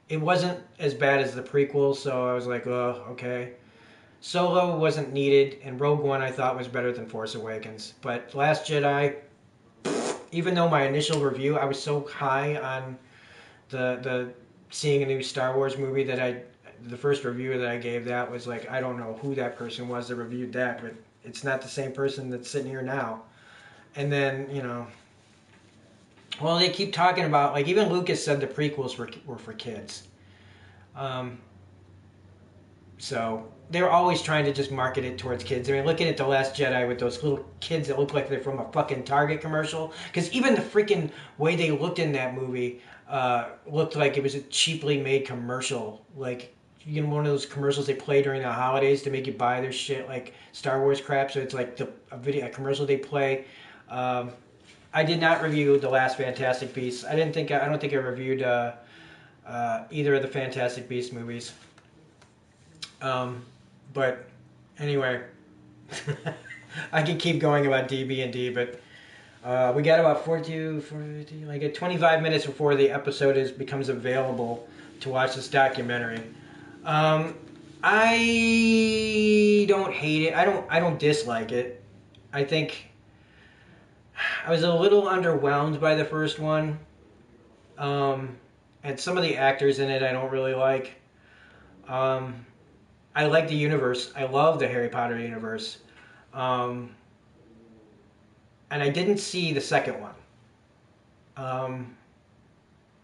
it wasn't as bad as the prequel, so I was like, oh, okay. Solo wasn't needed, and Rogue One I thought was better than Force Awakens. But Last Jedi, even though my initial review, I was so high on the seeing a new Star Wars movie that the first review that I gave that was like, I don't know who that person was that reviewed that, but it's not the same person that's sitting here now. And then, well, they keep talking about, like, even Lucas said the prequels were for kids. So they're always trying to just market it towards kids. I mean, looking at The Last Jedi with those little kids that look like they're from a fucking Target commercial. Because even the freaking way they looked in that movie looked like it was a cheaply made commercial. Like, one of those commercials they play during the holidays to make you buy their shit, like Star Wars crap. So it's like a commercial they play. I did not review The Last Fantastic Beasts. I don't think I reviewed either of the Fantastic Beasts movies. But anyway, I can keep going about DB&D, but we got about 40, like 25 minutes before the episode becomes available to watch this documentary. I don't hate it. I don't dislike it. I think I was a little underwhelmed by the first one. And some of the actors in it I don't really like. I like the universe. I love the Harry Potter universe. And I didn't see the second one.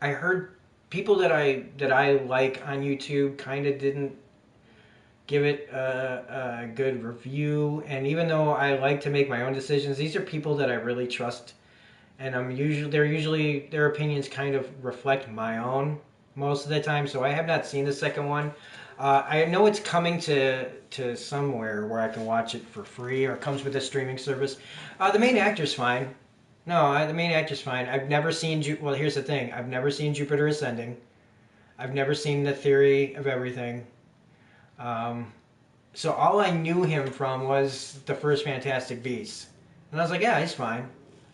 I heard people that I like on YouTube kind of didn't give it a good review. And even though I like to make my own decisions, these are people that I really trust. And their opinions kind of reflect my own most of the time. So I have not seen the second one. I know it's coming to somewhere where I can watch it for free, or it comes with a streaming service. The main actor's fine. No, the main actor's fine. I've never seen well, here's the thing. I've never seen Jupiter Ascending. I've never seen the Theory of Everything. Um, so all I knew him from was the first Fantastic Beasts. And I was like, yeah, he's fine.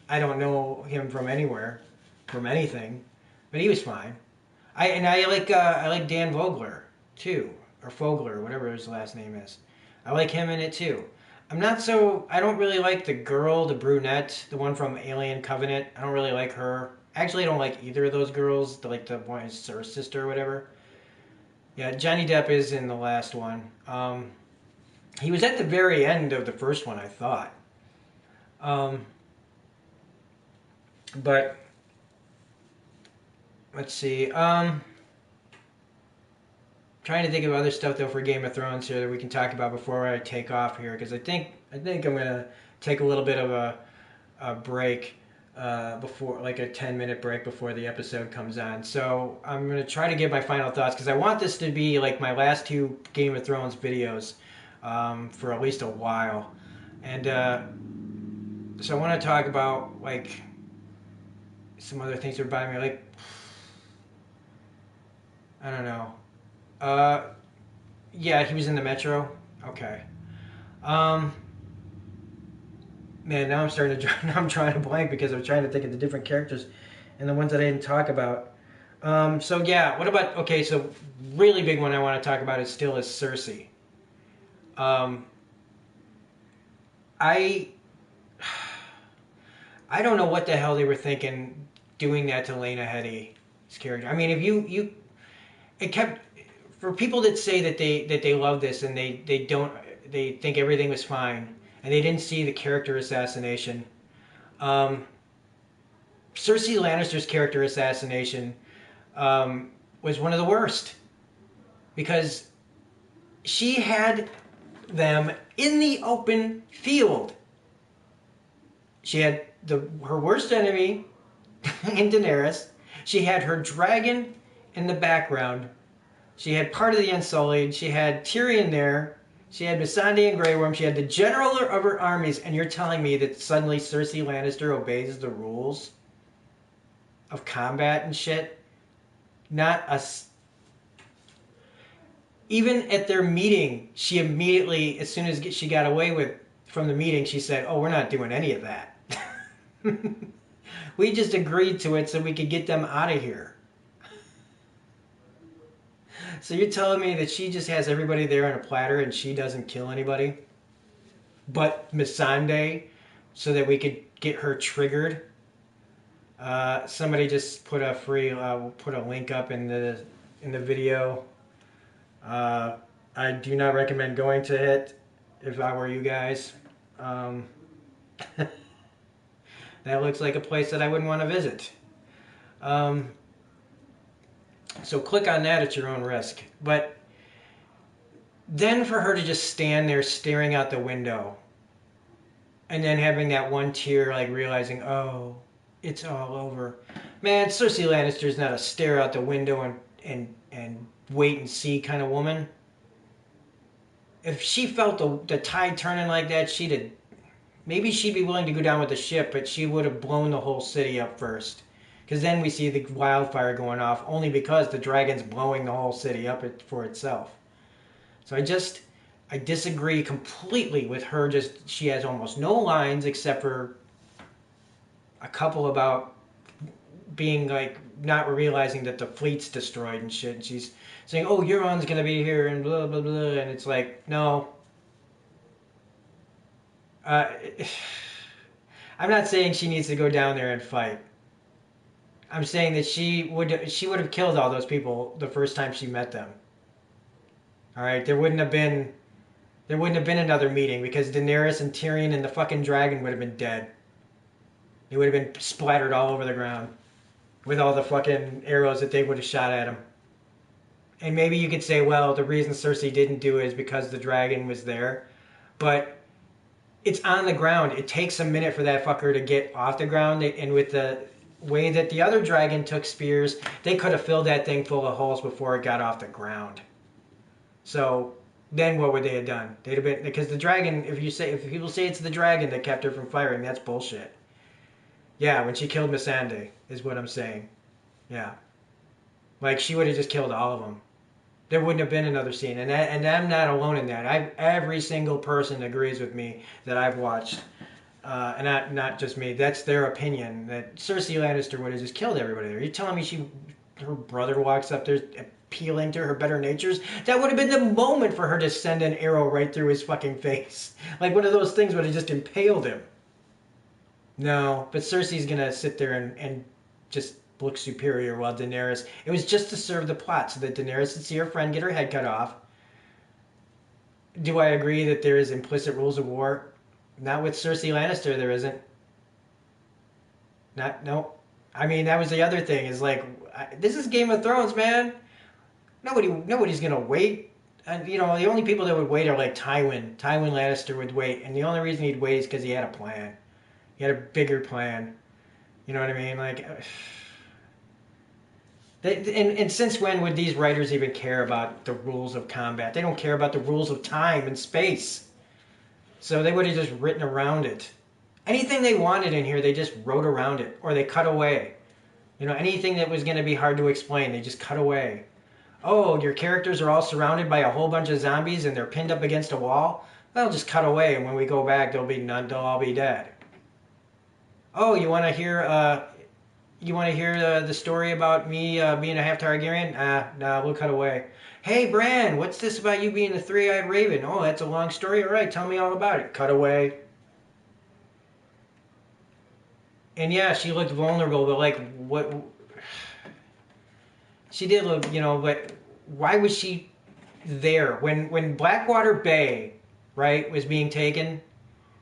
I don't know him from anywhere, from anything, but he was fine. I like Dan Vogler too, or Fogler, whatever his last name is. I like him in it too. I don't really like the girl, the brunette, the one from Alien Covenant. I don't really like her. Actually, I don't like either of those girls, the one, her sister or whatever. Yeah, Johnny Depp is in the last one. He was at the very end of the first one, I thought. Um, but let's see. Trying to think of other stuff though for Game of Thrones here that we can talk about before I take off here, because I think I'm gonna take a little bit of a break before, like a 10-minute break before the episode comes on. So I'm gonna try to give my final thoughts because I want this to be like my last two Game of Thrones videos for at least a while, and so I want to talk about like some other things that are bothering me, like I don't know. Uh, yeah, he was in the Metro. Okay. Um, Man, now I'm starting to now I'm trying to blank because I'm trying to think of the different characters and the ones that I didn't talk about. So yeah, what about okay? So really big one I want to talk about is Cersei. Um, I I don't know what the hell they were thinking doing that to Lena Headey's character. I mean, if you it kept for people that say that they love this and they don't they think everything was fine and they didn't see the character assassination. Um, Cersei Lannister's character assassination was one of the worst because she had them in the open field. She had her worst enemy in Daenerys. She had her dragon in the background. She had part of the Unsullied. She had Tyrion there. She had Missandei and Grey Worm. She had the general of her armies. And you're telling me that suddenly Cersei Lannister obeys the rules of combat and shit? Not a... Even at their meeting, she immediately, as soon as she got away with from the meeting, she said, "Oh, we're not doing any of that. We just agreed to it so we could get them out of here." So you're telling me that she just has everybody there on a platter and she doesn't kill anybody? But Missandei, so that we could get her triggered? Somebody just put put a link up in the video. I do not recommend going to it if I were you guys. That looks like a place that I wouldn't want to visit. So click on that at your own risk. But then for her to just stand there staring out the window and then having that one tear, like realizing, oh, it's all over. Man, Cersei Lannister's not a stare out the window and wait and see kind of woman. If she felt the tide turning like that, maybe she'd be willing to go down with the ship, but she would have blown the whole city up first. Because then we see the wildfire going off only because the dragon's blowing the whole city up for itself. So I disagree completely with her. She has almost no lines except for a couple about being like not realizing that the fleet's destroyed and shit. And she's saying, "Oh, Euron's gonna be here," and blah blah blah. And it's like, no. Uh, I'm not saying she needs to go down there and fight. I'm saying that she would have killed all those people the first time she met them. All right, there wouldn't have been another meeting because Daenerys and Tyrion and the fucking dragon would have been dead. They would have been splattered all over the ground with all the fucking arrows that they would have shot at him. And maybe you could say, well, the reason Cersei didn't do it is because the dragon was there, but it's on the ground. It takes a minute for that fucker to get off the ground, and with the way that the other dragon took spears, they could have filled that thing full of holes before it got off the ground. So then what would they have done? They'd have been, because the dragon, if people say it's the dragon that kept her from firing, that's bullshit. Yeah, when she killed Missandei is what I'm saying. Yeah. Like, she would have just killed all of them. There wouldn't have been another scene. And I'm not alone in that. Every single person agrees with me that I've watched. And not just me. That's their opinion, that Cersei Lannister would have just killed everybody there. You're telling me her brother walks up there appealing to her better natures? That would have been the moment for her to send an arrow right through his fucking face. Like one of those things would have just impaled him. No, but Cersei's gonna sit there and just look superior while Daenerys... It was just to serve the plot so that Daenerys would see her friend get her head cut off. Do I agree that there is implicit rules of war? Not with Cersei Lannister, there isn't. No. I mean, that was the other thing, is like, this is Game of Thrones, man. Nobody's gonna wait. And, the only people that would wait are like Tywin. Tywin Lannister would wait, and the only reason he'd wait is because he had a plan. He had a bigger plan. You know what I mean? Like, and since when would these writers even care about the rules of combat? They don't care about the rules of time and space. So they would have just written around it. Anything they wanted in here, they just wrote around it. Or they cut away. Anything that was going to be hard to explain, they just cut away. Oh, your characters are all surrounded by a whole bunch of zombies and they're pinned up against a wall? Well, just cut away, and when we go back, they'll all be dead. Oh, you want to hear the story about me being a half Targaryen? Nah, we'll cut away. Hey, Bran, what's this about you being the three-eyed raven? Oh, that's a long story? All right, tell me all about it. Cut away. And yeah, she looked vulnerable, but like, what... She did look, but why was she there? When Blackwater Bay, right, was being taken,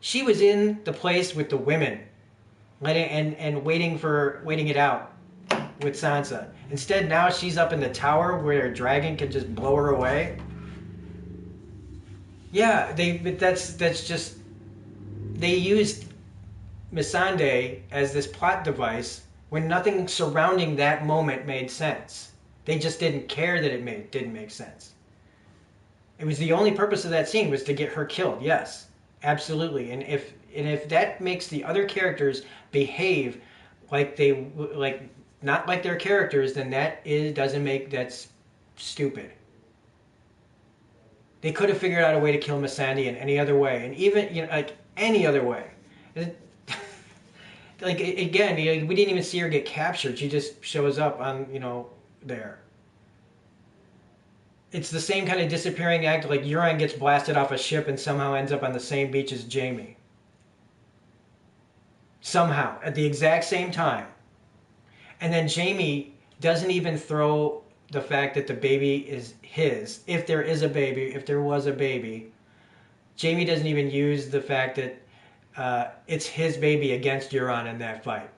she was in the place with the women, and waiting it out with Sansa. Instead, now she's up in the tower where a dragon can just blow her away. Yeah, but that's just... They used Missandei as this plot device when nothing surrounding that moment made sense. They just didn't care that it didn't make sense. It was the only purpose of that scene was to get her killed. Yes, absolutely. And if that makes the other characters behave like not like their characters, then that's stupid. They could have figured out a way to kill Missandei in any other way, and even like any other way. Like again, we didn't even see her get captured. She just shows up on there. It's the same kind of disappearing act. Like Euron gets blasted off a ship and somehow ends up on the same beach as Jaime. Somehow at the exact same time. And then Jaime doesn't even throw the fact that the baby is his. If there was a baby, Jaime doesn't even use the fact that it's his baby against Euron in that fight.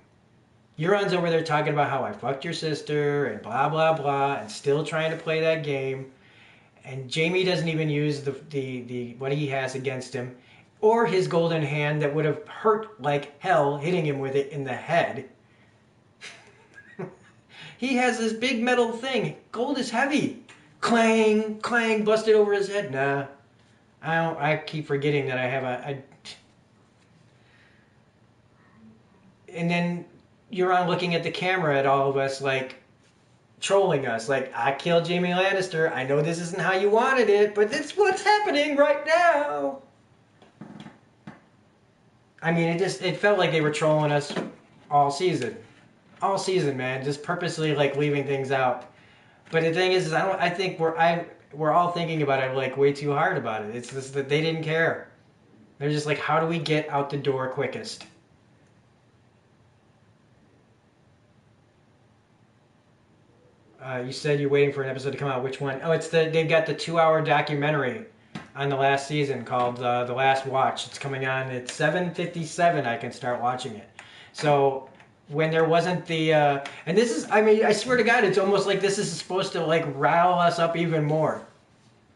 Euron's over there talking about how I fucked your sister and blah, blah, blah, and still trying to play that game. And Jaime doesn't even use the what he has against him, or his golden hand that would have hurt like hell hitting him with it in the head. He has this big metal thing. Gold is heavy. Clang, clang, busted over his head. Nah. I keep forgetting that I have and then Euron looking at the camera at all of us like trolling us. Like, I killed Jaime Lannister. I know this isn't how you wanted it, but it's what's happening right now. I mean, it felt like they were trolling us all season. All season, man. Just purposely like leaving things out. But the thing is I think we're all thinking about it like way too hard about it. It's just that they didn't care. They're just like, how do we get out the door quickest? You said you're waiting for an episode to come out. Which one? Oh, they've got the 2-hour documentary on the last season called The Last Watch. It's coming on at 7:57. I can start watching it. So when there wasn't and this is, I mean, I swear to God, it's almost like this is supposed to like rile us up even more.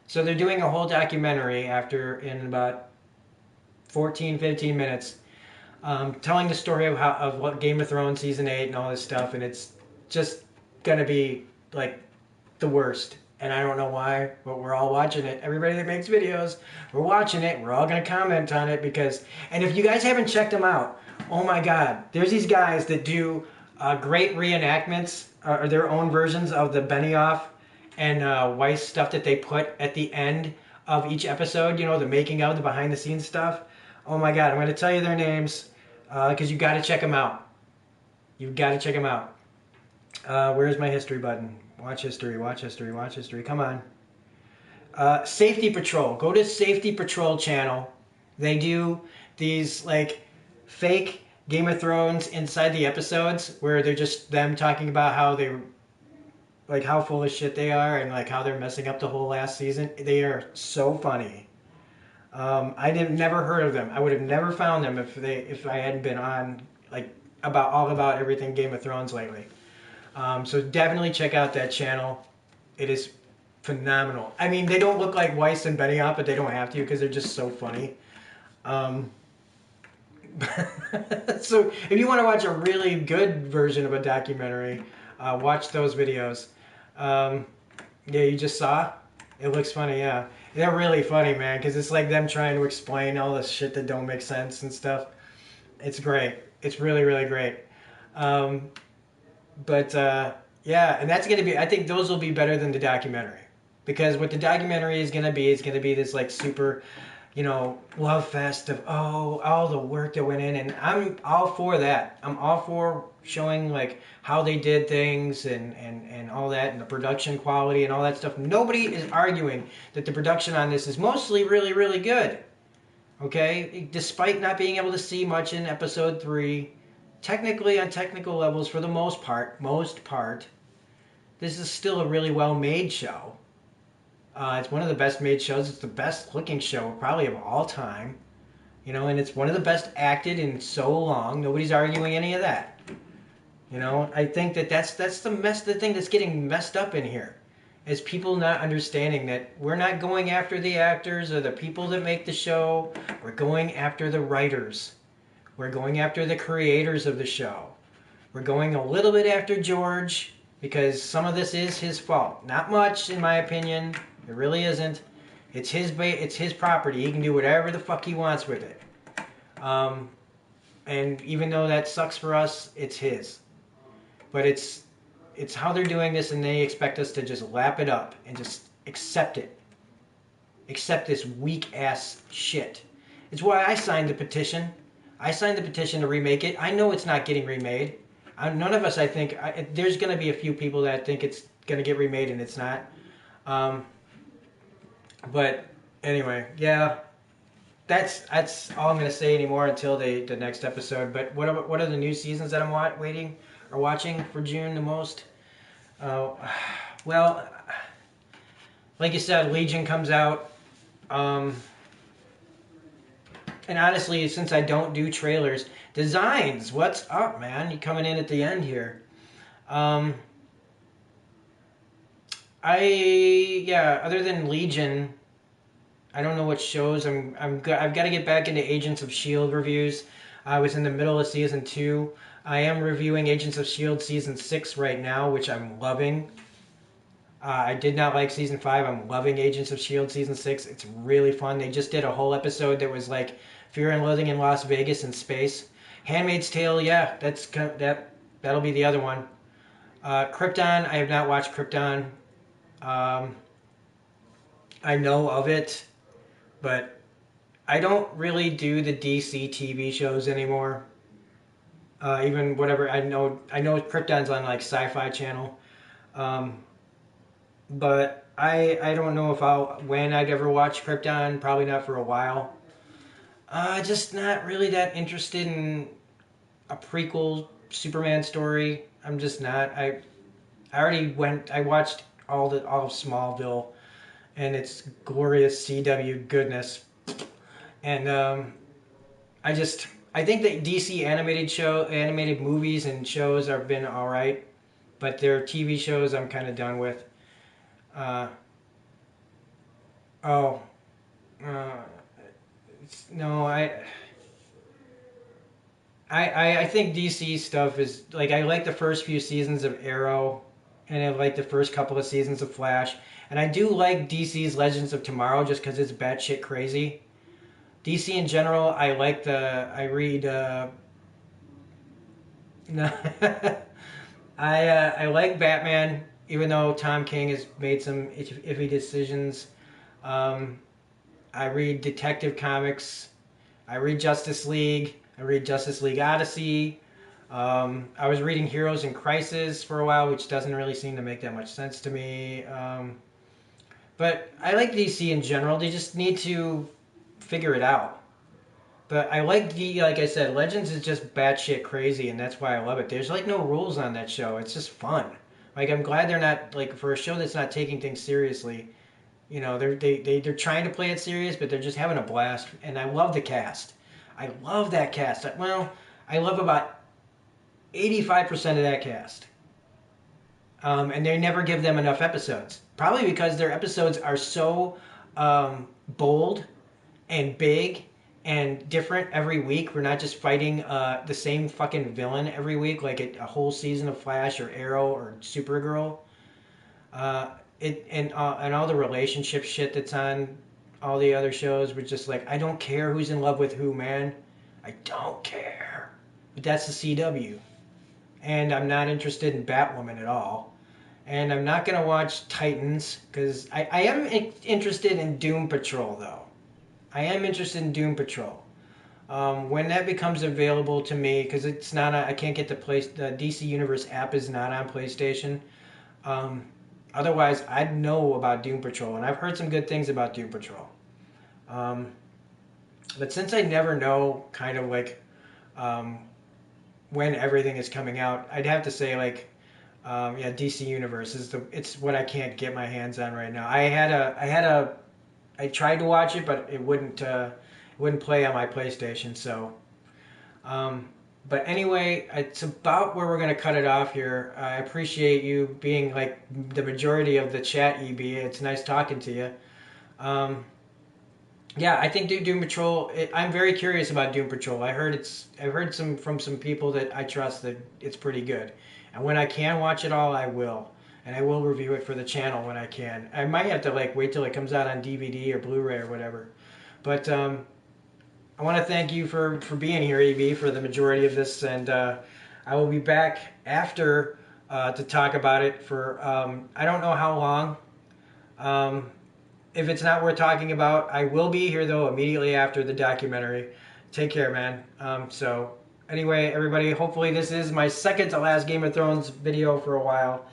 So they're doing a whole documentary in about 14, 15 minutes, telling the story of what Game of Thrones season 8 and all this stuff, and it's just gonna be like the worst. And I don't know why, but we're all watching it. Everybody that makes videos, we're watching it. We're all gonna comment on it and if you guys haven't checked them out, oh my God, there's these guys that do great reenactments their own versions of the Benioff and Weiss stuff that they put at the end of each episode. You know, the making of, the behind the scenes stuff. Oh my God, I'm going to tell you their names because you got to check them out. You've got to check them out. Where's my history button? Watch history, watch history, watch history. Come on. Safety Patrol. Go to Safety Patrol channel. They do these like fake Game of Thrones inside the episodes where they're just them talking about how they like how full of shit they are and like how they're messing up the whole last season. They are so funny. I never heard of them. I would have never found them if I hadn't been on like about everything Game of Thrones lately. So definitely check out that channel. It is phenomenal. I mean, they don't look like Weiss and Benioff, but they don't have to because they're just so funny. So if you want to watch a really good version of a documentary, watch those videos. Yeah, you just saw? It looks funny, yeah. They're really funny, man, because it's like them trying to explain all this shit that don't make sense and stuff. It's great. It's really, really great. Yeah, and that's going to be, I think those will be better than the documentary. Because what the documentary is going to be this like super, you know, love fest of, oh, all the work that went in. And I'm all for that. I'm all for showing like how they did things and all that and the production quality and all that stuff. Nobody is arguing that the production on this is mostly really, really good. Okay? Despite not being able to see much in episode 3, technically on technical levels for the most part, this is still a really well made show. It's one of the best made shows. It's the best looking show probably of all time. You know, and it's one of the best acted in so long. Nobody's arguing any of that. You know, I think that's the thing that's getting messed up in here. Is people not understanding that we're not going after the actors or the people that make the show. We're going after the writers. We're going after the creators of the show. We're going a little bit after George because some of this is his fault. Not much, in my opinion. It really isn't. It's his property. He can do whatever the fuck he wants with it. And even though that sucks for us, it's his. But it's how they're doing this, and they expect us to just lap it up and just accept it. Accept this weak-ass shit. It's why I signed the petition. I signed the petition to remake it. I know it's not getting remade. None of us, I think, there's going to be a few people that think it's going to get remade and it's not. But anyway, yeah, that's all I'm going to say anymore until the next episode. But what are the new seasons that I'm watching for June the most? Well, like you said, Legion comes out. And honestly, since I don't do trailers, Designs, what's up, man? You coming in at the end here. Other than Legion, I don't know what shows. I've got to get back into Agents of S.H.I.E.L.D. reviews. I was in the middle of season 2. I am reviewing Agents of S.H.I.E.L.D. season 6 right now, which I'm loving. I did not like season 5. I'm loving Agents of S.H.I.E.L.D. season 6. It's really fun. They just did a whole episode that was like Fear and Loathing in Las Vegas in space. Handmaid's Tale, yeah, that'll be the other one. Krypton, I have not watched Krypton. I know of it, but I don't really do the DC TV shows anymore. Even whatever, I know Krypton's on like Sci-Fi Channel. But I don't know when I'd ever watch Krypton. Probably not for a while. Just not really that interested in a prequel Superman story. I'm just not. I watched all of Smallville and its glorious CW goodness. And I think that DC animated movies and shows have been alright, but their TV shows I'm kind of done with. No, I think DC stuff is like I like the first few seasons of Arrow, and I like the first couple of seasons of Flash, and I do like DC's Legends of Tomorrow just because it's batshit crazy. DC in general, I read. No, I like Batman, even though Tom King has made some iffy decisions. Um, I read Detective Comics. I read Justice League. I read Justice League Odyssey. I was reading Heroes in Crisis for a while, which doesn't really seem to make that much sense to me. But I like DC in general. They just need to figure it out. But I like like I said, Legends is just batshit crazy, and that's why I love it. There's like no rules on that show. It's just fun. Like I'm glad they're not like for a show that's not taking things seriously. You know, they're trying to play it serious, but they're just having a blast. And I love the cast. I love that cast. Well, I love about 85% of that cast. And they never give them enough episodes. Probably because their episodes are so bold and big and different every week. We're not just fighting the same fucking villain every week, like a whole season of Flash or Arrow or Supergirl. And all the relationship shit that's on all the other shows. We're just like, I don't care who's in love with who, man. I don't care. But that's the CW. And I'm not interested in Batwoman at all. And I'm not going to watch Titans because I am interested in Doom Patrol, though. I am interested in Doom Patrol. When that becomes available to me, because it's not, I can't get the DC Universe app is not on PlayStation. Otherwise, I'd know about Doom Patrol, and I've heard some good things about Doom Patrol. But since I never know, kind of like when everything is coming out, I'd have to say like, yeah, DC Universe is it's what I can't get my hands on right now. I tried to watch it, but it wouldn't play on my PlayStation. So, but anyway, it's about where we're gonna cut it off here. I appreciate you being like the majority of the chat, EB. It's nice talking to you. Yeah, I think Doom Patrol. I'm very curious about Doom Patrol. I've heard from some people that I trust that it's pretty good. And when I can watch it all, I will. And I will review it for the channel when I can. I might have to like wait till it comes out on DVD or Blu-ray or whatever. But I want to thank you for being here, EB, for the majority of this, and I will be back after to talk about it for I don't know how long. If it's not worth talking about, I will be here though immediately after the documentary. Take care, man. So anyway, everybody, hopefully this is my second to last Game of Thrones video for a while.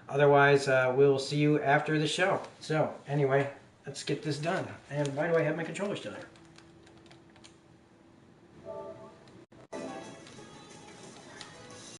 Otherwise, we'll see you after the show. So anyway, let's get this done. And why do I have my controller still there?